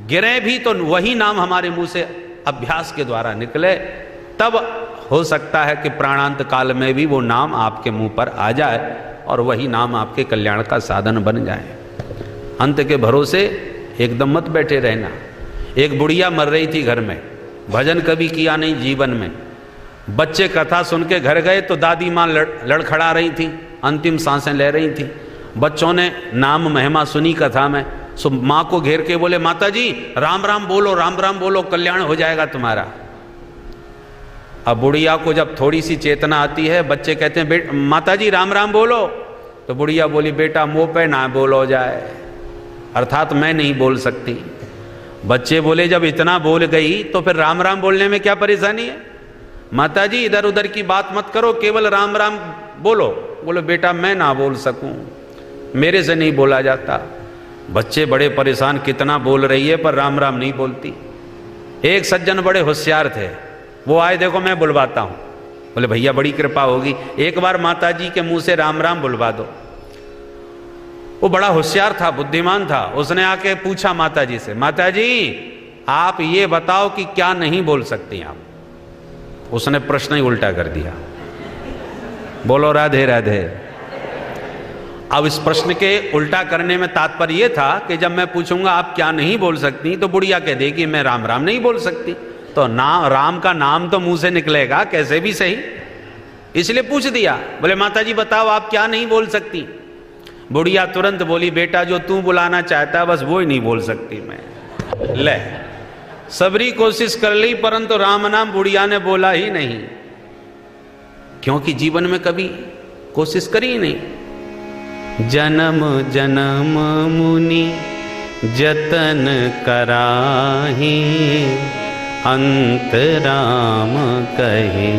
गिरे भी तो वही नाम हमारे मुंह से अभ्यास के द्वारा निकले। तब हो सकता है कि प्राणांत काल में भी वो नाम आपके मुंह पर आ जाए और वही नाम आपके कल्याण का साधन बन जाए। अंत के भरोसे एकदम मत बैठे रहना। एक बुढ़िया मर रही थी घर में, भजन कभी किया नहीं जीवन में। बच्चे कथा सुन के घर गए तो दादी माँ लड़खड़ा रही थी, अंतिम सांसें ले रही थी। बच्चों ने नाम महिमा सुनी कथा में, सो माँ को घेर के बोले माता जी राम राम बोलो, कल्याण हो जाएगा तुम्हारा। अब बुढ़िया को जब थोड़ी सी चेतना आती है, बच्चे कहते हैं माता जी राम राम बोलो, तो बुढ़िया बोली बेटा मुंह पे ना बोलो जाए, अर्थात मैं नहीं बोल सकती। बच्चे बोले जब इतना बोल गई तो फिर राम राम बोलने में क्या परेशानी है। माता जी इधर उधर की बात मत करो, केवल राम राम बोलो। बोलो बेटा मैं ना बोल सकूं, मेरे से नहीं बोला जाता। बच्चे बड़े परेशान, कितना बोल रही है पर राम राम नहीं बोलती। एक सज्जन बड़े होशियार थे, वो आए देखो मैं बुलवाता हूं। बोले भैया बड़ी कृपा होगी, एक बार माता जी के मुंह से राम राम बुलवा दो। वो बड़ा होशियार था, बुद्धिमान था। उसने आके पूछा माता जी से, माता जी आप ये बताओ कि क्या नहीं बोल सकती आप। उसने प्रश्न ही उल्टा कर दिया। बोलो राधे राधे। अब इस प्रश्न के उल्टा करने में तात्पर्य यह था कि जब मैं पूछूंगा आप क्या नहीं बोल सकती, तो बुढ़िया कह देगी मैं राम राम नहीं बोल सकती। तो नाम राम का नाम तो मुंह से निकलेगा कैसे भी सही, इसलिए पूछ दिया। बोले माता जी बताओ आप क्या नहीं बोल सकती। बुढ़िया तुरंत बोली बेटा जो तू बुलाना चाहता है बस वो ही नहीं बोल सकती मैं। ले सबरी कोशिश कर ली परंतु राम नाम बुढ़िया ने बोला ही नहीं, क्योंकि जीवन में कभी कोशिश करी ही नहीं। जन्म जन्म मुनि जतन कराही, अंत राम कहे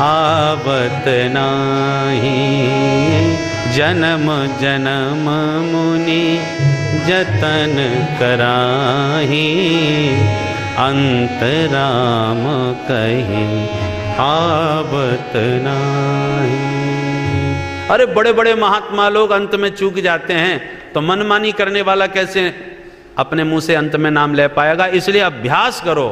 आवत नाही। जन्म जन्म मुनि जतन कराही, अंत राम कहे आवत नाही। अरे बड़े बड़े महात्मा लोग अंत में चूक जाते हैं, तो मनमानी करने वाला कैसे अपने मुंह से अंत में नाम ले पाएगा। इसलिए अभ्यास करो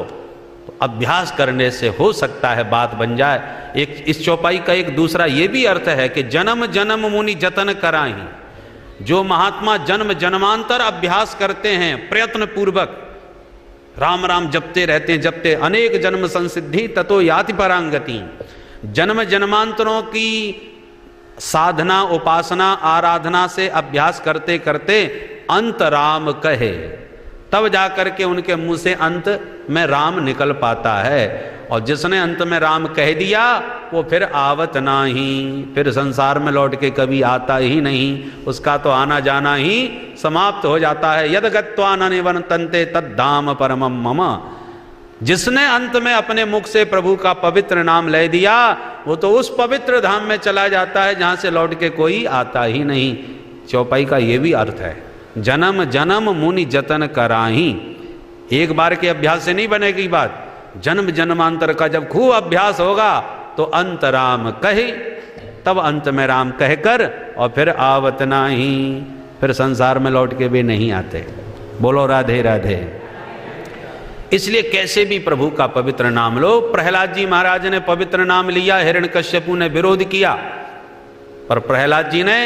तो अभ्यास करने से हो सकता है बात बन जाए। एक इस चौपाई का एक दूसरा ये भी अर्थ है कि जन्म जन्म मुनि जतन कराही, जो महात्मा जन्म जन्मांतर अभ्यास करते हैं प्रयत्न पूर्वक, राम राम जपते रहते हैं, जपते अनेक जन्म संसिद्धि ततो याति परांगति, जन्म जन्मांतरों की साधना उपासना आराधना से अभ्यास करते करते अंत राम कहे, तब जाकर के उनके मुंह से अंत में राम निकल पाता है। और जिसने अंत में राम कह दिया वो फिर आवत नाही, फिर संसार में लौट के कभी आता ही नहीं, उसका तो आना जाना ही समाप्त हो जाता है। यद गत्वा न निवर्तन्ते तद्धाम परमम मम, जिसने अंत में अपने मुख से प्रभु का पवित्र नाम ले दिया वो तो उस पवित्र धाम में चला जाता है जहां से लौट के कोई आता ही नहीं। चौपाई का ये भी अर्थ है, जन्म जन्म मुनि जतन कराही। एक बार के अभ्यास से नहीं बनेगी बात, जन्म जन्मांतर का जब खूब अभ्यास होगा तो अंत राम कहे, तब अंत में राम कहकर और फिर आवत नाही, फिर संसार में लौट के भी नहीं आते। बोलो राधे राधे। इसलिए कैसे भी प्रभु का पवित्र नाम लो। प्रहलाद जी महाराज ने पवित्र नाम लिया, हिरण्यकश्यपु ने विरोध किया, पर प्रहलाद जी ने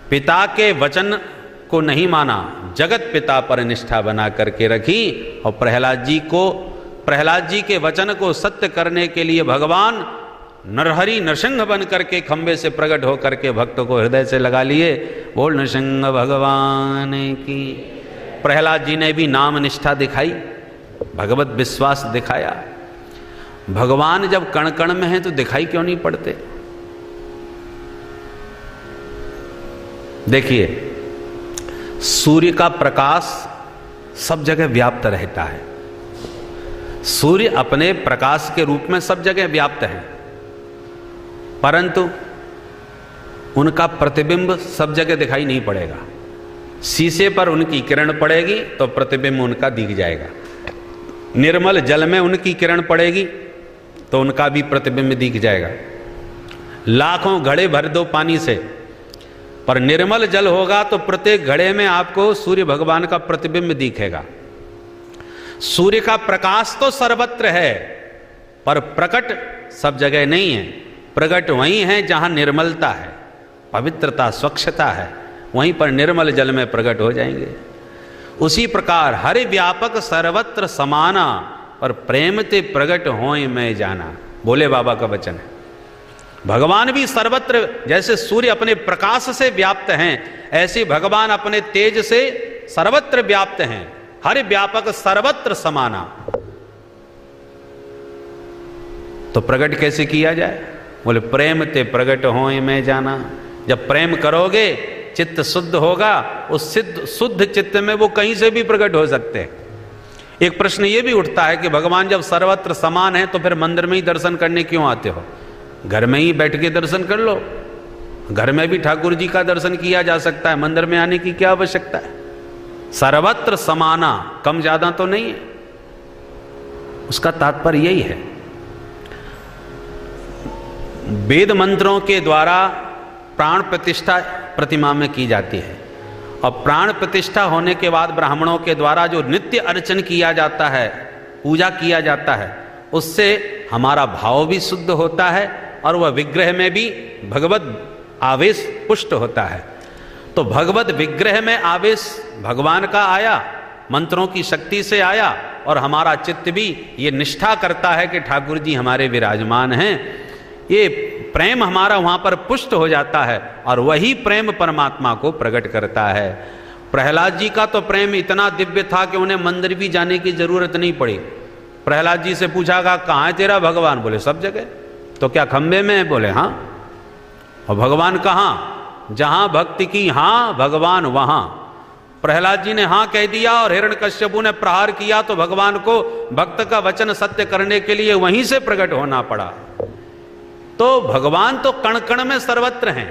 पिता के वचन को नहीं माना, जगत पिता पर निष्ठा बना करके रखी। और प्रहलाद जी के वचन को सत्य करने के लिए भगवान नरहरि नरसिंह बन करके खंबे से प्रकट होकर के भक्त को हृदय से लगा लिए। बोल नरसिंह भगवान की। प्रहलाद जी ने भी नाम निष्ठा दिखाई, भगवत विश्वास दिखाया। भगवान जब कण कण में है तो दिखाई क्यों नहीं पड़ते? देखिए, सूर्य का प्रकाश सब जगह व्याप्त रहता है, सूर्य अपने प्रकाश के रूप में सब जगह व्याप्त है, परंतु उनका प्रतिबिंब सब जगह दिखाई नहीं पड़ेगा। शीशे पर उनकी किरण पड़ेगी तो प्रतिबिंब उनका दिख जाएगा, निर्मल जल में उनकी किरण पड़ेगी तो उनका भी प्रतिबिंब दिख जाएगा। लाखों घड़े भर दो पानी से, पर निर्मल जल होगा तो प्रत्येक घड़े में आपको सूर्य भगवान का प्रतिबिंब दिखेगा। सूर्य का प्रकाश तो सर्वत्र है, पर प्रकट सब जगह नहीं है। प्रकट वहीं है जहां निर्मलता है, पवित्रता, स्वच्छता है, वहीं पर निर्मल जल में प्रकट हो जाएंगे। उसी प्रकार हरि व्यापक सर्वत्र समाना, और प्रेम ते प्रकट होए मैं जाना, भोले बाबा का वचन है। भगवान भी सर्वत्र, जैसे सूर्य अपने प्रकाश से व्याप्त हैं, ऐसे भगवान अपने तेज से सर्वत्र व्याप्त हैं। हरि व्यापक सर्वत्र समाना, तो प्रकट कैसे किया जाए? बोले प्रेम ते प्रकट होए मैं जाना। जब प्रेम करोगे चित्त शुद्ध होगा, उस शुद्ध चित्त में वो कहीं से भी प्रकट हो सकते हैं। एक प्रश्न ये भी उठता है कि भगवान जब सर्वत्र समान है तो फिर मंदिर में ही दर्शन करने क्यों आते हो? घर में ही बैठ के दर्शन कर लो, घर में भी ठाकुर जी का दर्शन किया जा सकता है, मंदिर में आने की क्या आवश्यकता है? सर्वत्र समाना, कम ज्यादा तो नहीं है, उसका तात्पर्य यही है। वेद मंत्रों के द्वारा प्राण प्रतिष्ठा प्रतिमा में की जाती है, और प्राण प्रतिष्ठा होने के बाद ब्राह्मणों के द्वारा जो नित्य अर्चन किया जाता है, पूजा किया जाता है, उससे हमारा भाव भी शुद्ध होता है और वह विग्रह में भी भगवत आवेश पुष्ट होता है। तो भगवत विग्रह में आवेश भगवान का आया, मंत्रों की शक्ति से आया, और हमारा चित्त भी ये निष्ठा करता है कि ठाकुर जी हमारे विराजमान हैं। ये प्रेम हमारा वहां पर पुष्ट हो जाता है, और वही प्रेम परमात्मा को प्रकट करता है। प्रहलाद जी का तो प्रेम इतना दिव्य था कि उन्हें मंदिर भी जाने की जरूरत नहीं पड़ी। प्रहलाद जी से पूछा गया कहाँ है तेरा भगवान? बोले सब जगह। तो क्या खंबे में है? बोले हाँ। और भगवान कहाँ? जहां भक्ति की हाँ, भगवान वहां। प्रहलाद जी ने हाँ कह दिया और हिरण्यकश्यपु ने प्रहार किया, तो भगवान को भक्त का वचन सत्य करने के लिए वहीं से प्रकट होना पड़ा। तो भगवान तो कण कण में सर्वत्र हैं,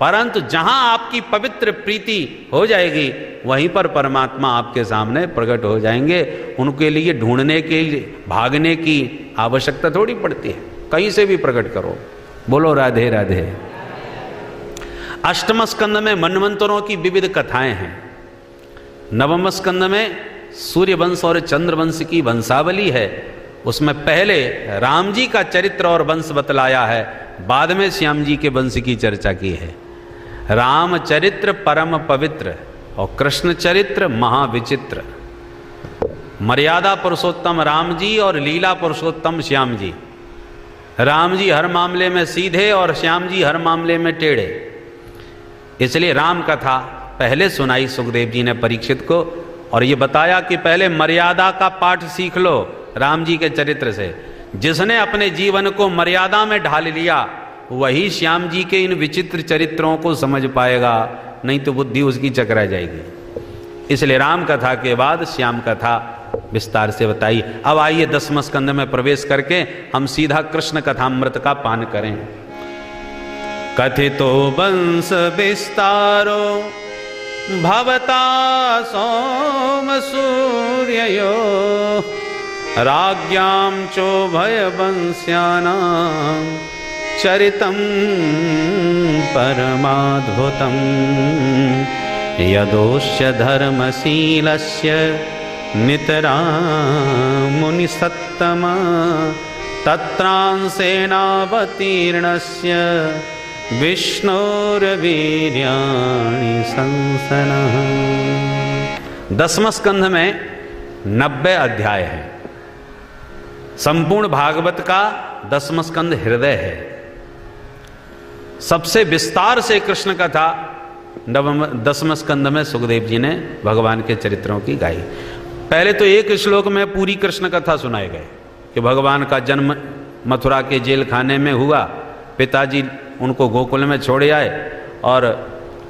परंतु जहां आपकी पवित्र प्रीति हो जाएगी वहीं पर परमात्मा आपके सामने प्रकट हो जाएंगे। उनके लिए ढूंढने के लिए, भागने की आवश्यकता थोड़ी पड़ती है, कहीं से भी प्रकट करो। बोलो राधे राधे। अष्टम स्कंद में मनवंतरों की विविध कथाएं हैं, नवम स्कंद में सूर्यवंश और चंद्रवंश की वंशावली है, उसमें पहले राम जी का चरित्र और वंश बतलाया है, बाद में श्याम जी के वंश की चर्चा की है। राम चरित्र परम पवित्र और कृष्ण चरित्र महाविचित्र। मर्यादा पुरुषोत्तम राम जी और लीला पुरुषोत्तम श्याम जी। राम जी हर मामले में सीधे और श्याम जी हर मामले में टेढ़े। इसलिए राम कथा पहले सुनाई सुखदेव जी ने परीक्षित को, और ये बताया कि पहले मर्यादा का पाठ सीख लो राम जी के चरित्र से। जिसने अपने जीवन को मर्यादा में ढाल लिया वही श्याम जी के इन विचित्र चरित्रों को समझ पाएगा, नहीं तो बुद्धि उसकी चकरा जाएगी। इसलिए राम कथा के बाद श्याम कथा विस्तार से बताई। अब आइए 10वें स्कंद में प्रवेश करके हम सीधा कृष्ण कथामृत का पान करें। कथितो वंश विस्तारो भवता सोम सूर्ययो राज्ञां चोभयवंश्यानां चरितं परमाद्भुतं यदोष्य धर्मशीलस्य नितरां मुनिसत्तमा तत्रांसेनावतीर्णस्य विष्णोर्वीर्याणि संसनः। 10वें स्कंध में 90 अध्याय है। संपूर्ण भागवत का 10वां स्कंध हृदय है। सबसे विस्तार से कृष्ण कथा 10वें स्कंध में सुखदेव जी ने भगवान के चरित्रों की गाई। पहले तो एक श्लोक में पूरी कृष्ण कथा सुनाए गए कि भगवान का जन्म मथुरा के जेल खाने में हुआ, पिताजी उनको गोकुल में छोड़े आए और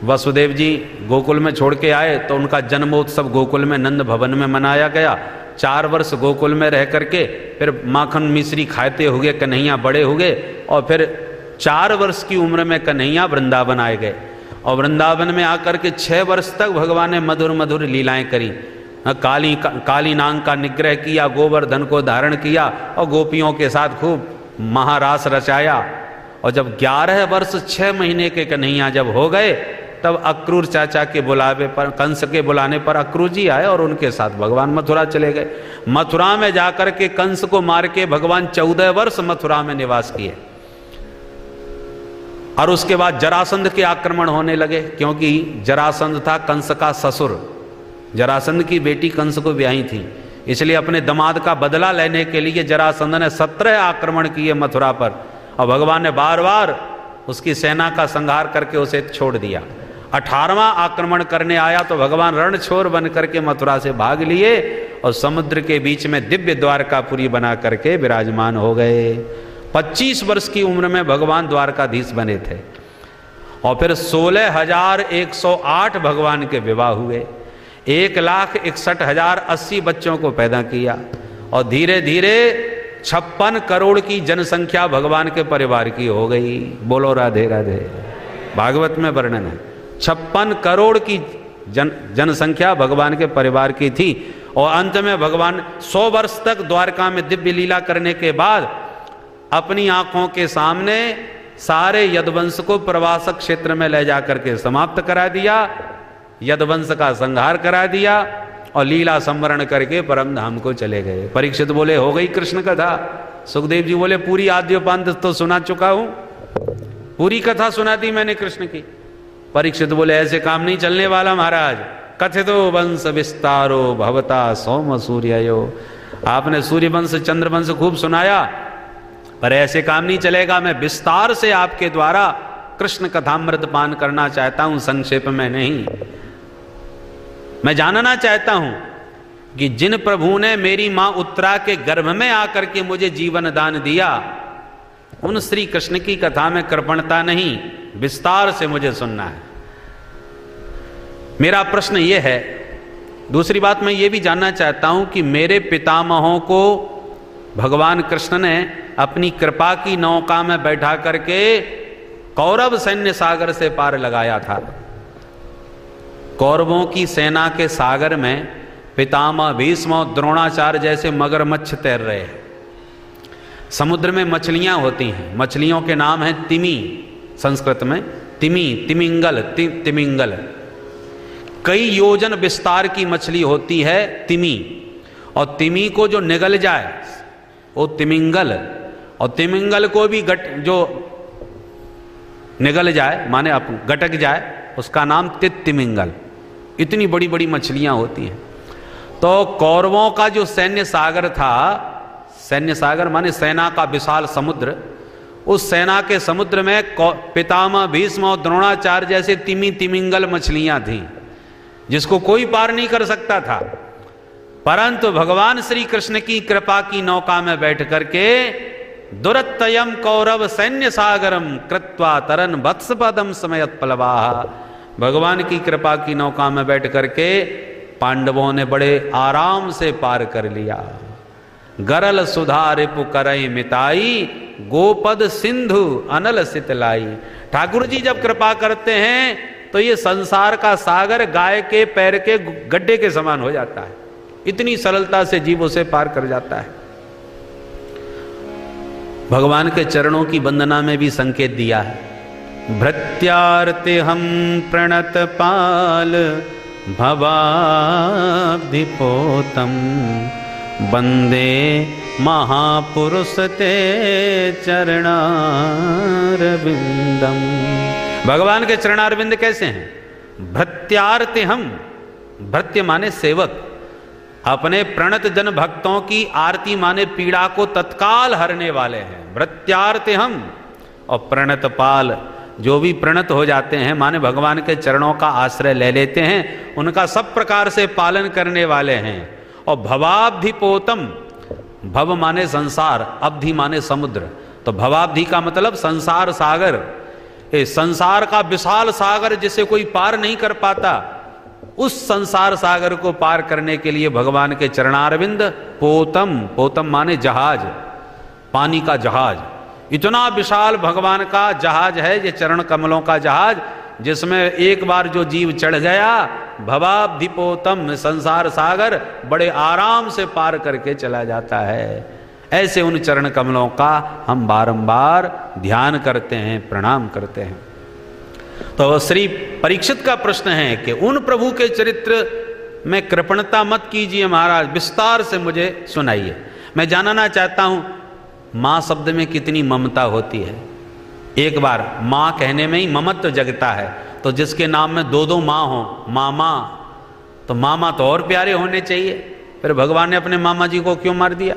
वसुदेव जी गोकुल में छोड़ के आए तो उनका जन्मोत्सव गोकुल में नंद भवन में मनाया गया। 4 वर्ष गोकुल में रह करके फिर माखन मिश्री खाते हुए कन्हैया बड़े हुए और फिर 4 वर्ष की उम्र में कन्हैया वृंदावन आए गए और वृंदावन में आकर के 6 वर्ष तक भगवान ने मधुर मधुर लीलाएं करी। काली नांग का निग्रह किया, गोवर्धन को धारण किया और गोपियों के साथ खूब महारास रचाया। और जब 11 वर्ष 6 महीने के कन्हैया जब हो गए तब अक्रूर चाचा के बुलावे पर, कंस के बुलाने पर अक्रूर जी आए और उनके साथ भगवान मथुरा चले गए। मथुरा में जाकर के कंस को मार के भगवान 14 वर्ष मथुरा में निवास किए और उसके बाद जरासंध के आक्रमण होने लगे, क्योंकि जरासंध था कंस का ससुर। जरासंध की बेटी कंस को ब्याही थी, इसलिए अपने दामाद का बदला लेने के लिए जरासंध ने 17 आक्रमण किए मथुरा पर और भगवान ने बार बार उसकी सेना का संहार करके उसे छोड़ दिया। 18वां आक्रमण करने आया तो भगवान रणछोर बन करके मथुरा से भाग लिए और समुद्र के बीच में दिव्य द्वारकापुरी बना करके विराजमान हो गए। 25 वर्ष की उम्र में भगवान द्वारकाधीश बने थे और फिर 16,108 भगवान के विवाह हुए। 1,61,080 बच्चों को पैदा किया और धीरे धीरे 56 करोड़ की जनसंख्या भगवान के परिवार की हो गई। बोलो राधे राधे। भागवत में वर्णन है 56 करोड़ की जनसंख्या भगवान के परिवार की थी। और अंत में भगवान 100 वर्ष तक द्वारका में दिव्य लीला करने के बाद अपनी आंखों के सामने सारे यदुवंश को प्रवासक क्षेत्र में ले जाकर के समाप्त करा दिया, यदुवंश का संहार करा दिया और लीला संवरण करके परम धाम को चले गए। परीक्षित बोले हो गई कृष्ण कथा। सुखदेव जी बोले पूरी आद्योपांत तो सुना चुका हूं, पूरी कथा सुना दी मैंने कृष्ण की। परीक्षित बोले ऐसे काम नहीं चलने वाला महाराज। कथितो वंश विस्तारो भवता सोम सूर्यो। आपने सूर्य वंश चंद्र वंश खूब सुनाया पर ऐसे काम नहीं चलेगा। मैं विस्तार से आपके द्वारा कृष्ण कथामृत पान करना चाहता हूं, संक्षेप में नहीं। मैं जानना चाहता हूं कि जिन प्रभु ने मेरी मां उत्तरा के गर्भ में आकर के मुझे जीवन दान दिया, उन श्री कृष्ण की कथा में कृपणता नहीं, विस्तार से मुझे सुनना है। मेरा प्रश्न यह है। दूसरी बात मैं ये भी जानना चाहता हूं कि मेरे पितामहों को भगवान कृष्ण ने अपनी कृपा की नौका में बैठा करके कौरव सैन्य सागर से पार लगाया था। कौरवों की सेना के सागर में पितामह भीष्म द्रोणाचार्य जैसे मगरमच्छ तैर रहे हैं। समुद्र में मछलियां होती हैं, मछलियों के नाम है तिमी, संस्कृत में तिमी, तिमिंगल, तिमिंगल। कई योजन विस्तार की मछली होती है तिमी, और तिमी को जो निगल जाए वो तिमिंगल, और तिमिंगल को भी जो निगल जाए माने गटक जाए उसका नाम तिमिंगल। इतनी बड़ी बड़ी मछलियां होती हैं। तो कौरवों का जो सैन्य सागर था, सैन्य सागर माने सेना का विशाल समुद्र, उस सेना के समुद्र में पितामह भीष्म और द्रोणाचार्य जैसे तिमिंगल मछलियां थीं जिसको कोई पार नहीं कर सकता था। परंतु भगवान श्री कृष्ण की कृपा की नौका में बैठ करके दुरत्ययम कौरव सैन्य सागरम कृत्वा तरन वत्स पदम समयत प्लवाहा, भगवान की कृपा की नौका में बैठ करके पांडवों ने बड़े आराम से पार कर लिया। गरल सुधा रिपु करई मिताई, गोपद सिंधु अनल सितलाई। ठाकुर जी जब कृपा करते हैं तो ये संसार का सागर गाय के पैर के गड्ढे के समान हो जाता है। इतनी सरलता से जीव उसे पार कर जाता है। भगवान के चरणों की वंदना में भी संकेत दिया है। भृत्यार्ति हम प्रणत पाल भवाब्धिपोतम, वंदे महापुरुष ते चरणारविंदम। भगवान के चरणारविंद कैसे हैं? भृत्यार्ति हम, भृत्य माने सेवक, अपने प्रणत जन भक्तों की आरती माने पीड़ा को तत्काल हरने वाले हैं। भृत्यार्ति हम, और प्रणत पाल, जो भी प्रणत हो जाते हैं माने भगवान के चरणों का आश्रय ले लेते हैं, उनका सब प्रकार से पालन करने वाले हैं। और भवाब्धिपोतम, भव माने संसार, अब्धि माने समुद्र, तो भवाब्धि का मतलब संसार सागर। इस संसार का विशाल सागर जिसे कोई पार नहीं कर पाता, उस संसार सागर को पार करने के लिए भगवान के चरणारविंद, पोतम, पोतम माने जहाज, पानी का जहाज, इतना विशाल भगवान का जहाज है ये चरण कमलों का जहाज, जिसमें एक बार जो जीव चढ़ गया, भवाब्धिपोतम संसार सागर बड़े आराम से पार करके चला जाता है। ऐसे उन चरण कमलों का हम बारंबार ध्यान करते हैं, प्रणाम करते हैं। तो श्री परीक्षित का प्रश्न है कि उन प्रभु के चरित्र में कृपणता मत कीजिए महाराज, विस्तार से मुझे सुनाइए। मैं जानना चाहता हूं मां शब्द में कितनी ममता होती है। एक बार मां कहने में ही ममत्व जगता है, तो जिसके नाम में दो दो मां हो, मामा, तो मामा तो और प्यारे होने चाहिए, फिर भगवान ने अपने मामा जी को क्यों मार दिया?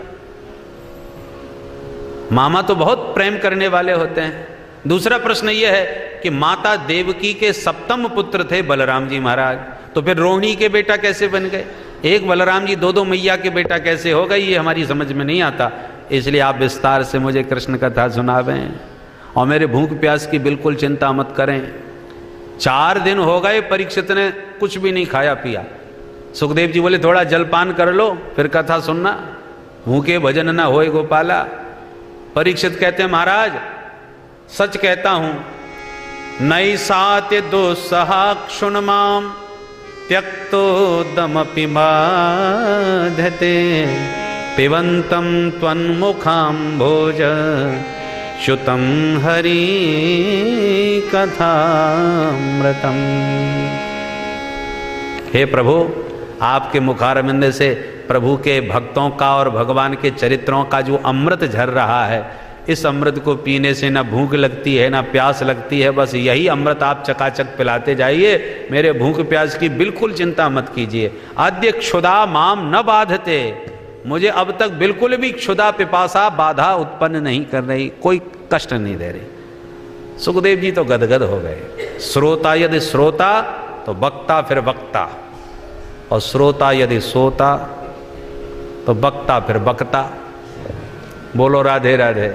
मामा तो बहुत प्रेम करने वाले होते हैं। दूसरा प्रश्न यह है कि माता देवकी के सप्तम पुत्र थे बलराम जी महाराज, तो फिर रोहिणी के बेटा कैसे बन गए? एक बलराम जी दो मैया के बेटा कैसे हो गए? ये हमारी समझ में नहीं आता। इसलिए आप विस्तार से मुझे कृष्ण कथा सुनावें और मेरे भूख प्यास की बिल्कुल चिंता मत करें। 4 दिन हो गए परीक्षित ने कुछ भी नहीं खाया पिया। सुखदेव जी बोले थोड़ा जलपान कर लो फिर कथा सुनना, भूखे भजन न होए गोपाला। परीक्षित कहते हैं महाराज सच कहता हूं, नई सात्य दुस्सहा क्षुण्माम त्यक्तो दमपि बाधते, पिबंतम त्वन्मुखाम्भोज श्रुतम हरि कथामृतम। हे प्रभु, आपके मुखारविंद से प्रभु के भक्तों का और भगवान के चरित्रों का जो अमृत झर रहा है, इस अमृत को पीने से ना भूख लगती है ना प्यास लगती है। बस यही अमृत आप चकाचक पिलाते जाइए, मेरे भूख प्यास की बिल्कुल चिंता मत कीजिए। आद्य क्षुधा माम न बाधते, मुझे अब तक बिल्कुल भी क्षुधा पिपासा बाधा उत्पन्न नहीं कर रही, कोई कष्ट नहीं दे रही। सुखदेव जी तो गदगद हो गए। श्रोता यदि श्रोता तो वक्ता फिर वक्ता, और श्रोता यदि सोता तो वक्ता फिर वक्ता। बोलो राधे राधे।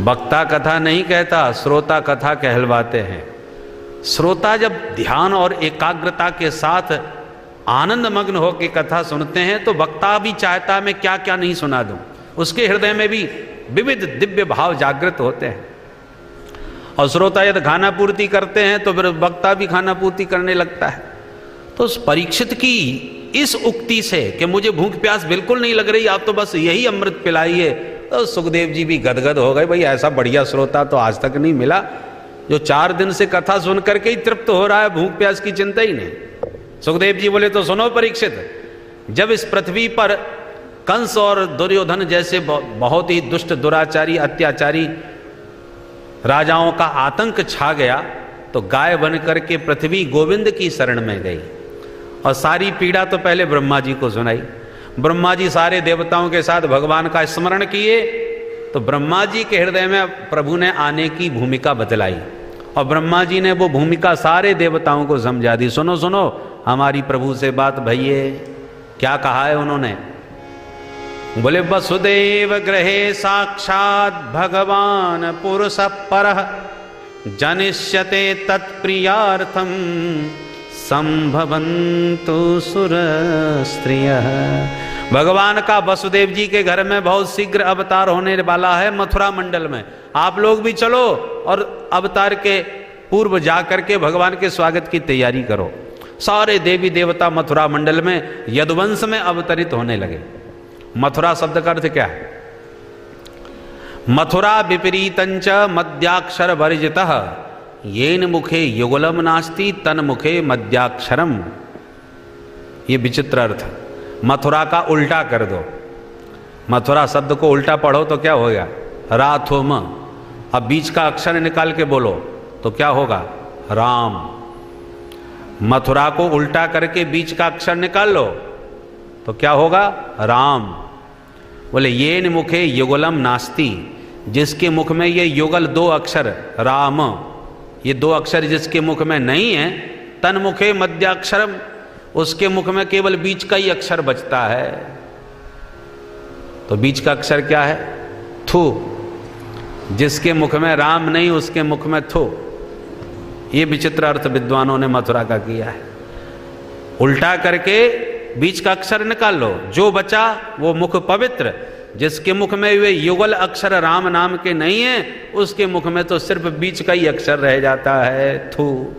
वक्ता कथा नहीं कहता, श्रोता कथा कहलवाते हैं। श्रोता जब ध्यान और एकाग्रता के साथ आनंद मग्न होकर कथा सुनते हैं तो वक्ता भी चाहता मैं क्या क्या नहीं सुना दूं। उसके हृदय में भी विविध दिव्य भाव जागृत होते हैं। और श्रोता यदि खाना पूर्ति करते हैं तो फिर वक्ता भी खाना पूर्ति करने लगता है। तो उस परीक्षित की इस उक्ति से कि मुझे भूख प्यास बिल्कुल नहीं लग रही, आप तो बस यही अमृत पिलाइए, तो सुखदेव जी भी गदगद हो गए। भाई ऐसा बढ़िया श्रोता तो आज तक नहीं मिला। जो 4 दिन से कथा सुन करके ही तृप्त हो रहा है, भूख प्यास की चिंता ही नहीं। सुखदेव जी बोले तो सुनो परीक्षित, जब इस पृथ्वी पर कंस और दुर्योधन जैसे बहुत ही दुष्ट दुराचारी अत्याचारी राजाओं का आतंक छा गया, तो गाय बन करके पृथ्वी गोविंद की शरण में गई और सारी पीड़ा तो पहले ब्रह्मा जी को सुनाई। ब्रह्मा जी सारे देवताओं के साथ भगवान का स्मरण किए, तो ब्रह्मा जी के हृदय में प्रभु ने आने की भूमिका बतलाई और ब्रह्मा जी ने वो भूमिका सारे देवताओं को समझा दी। सुनो सुनो हमारी प्रभु से बात भइये। क्या कहा है उन्होंने? बोले वसुदेव गृहे साक्षात भगवान पुरुष परः जनिष्यते तत्प्रियार्थम संभवन्तु सुर स्त्रियः। भगवान का वसुदेव जी के घर में बहुत शीघ्र अवतार होने वाला है मथुरा मंडल में। आप लोग भी चलो और अवतार के पूर्व जाकर के भगवान के स्वागत की तैयारी करो। सारे देवी देवता मथुरा मंडल में यदुवंश में अवतरित होने लगे। मथुरा शब्द का अर्थ क्या है? मथुरा विपरीतंच मध्याक्षर वर्जितः येन मुखे युगलम नास्ति तन मुखे मध्याक्षरम। ये विचित्र अर्थ। मथुरा का उल्टा कर दो, मथुरा शब्द को उल्टा पढ़ो तो क्या होगा? राथोम। अब बीच का अक्षर निकाल के बोलो तो क्या होगा? राम। मथुरा को उल्टा करके बीच का अक्षर निकाल लो तो क्या होगा? राम। बोले येन मुखे युगलम नास्ति, जिसके मुख में ये युगल 2 अक्षर राम, ये 2 अक्षर जिसके मुख में नहीं है, तन मुखे मध्याक्षरम, उसके मुख में केवल बीच का ही अक्षर बचता है। तो बीच का अक्षर क्या है? थू। जिसके मुख में राम नहीं उसके मुख में थू। ये विचित्र अर्थ विद्वानों ने मथुरा का किया है। उल्टा करके बीच का अक्षर निकाल लो, जो बचा वो मुख पवित्र। जिसके मुख में वे युगल अक्षर राम नाम के नहीं है, उसके मुख में तो सिर्फ बीच का ही अक्षर रह जाता है, थू।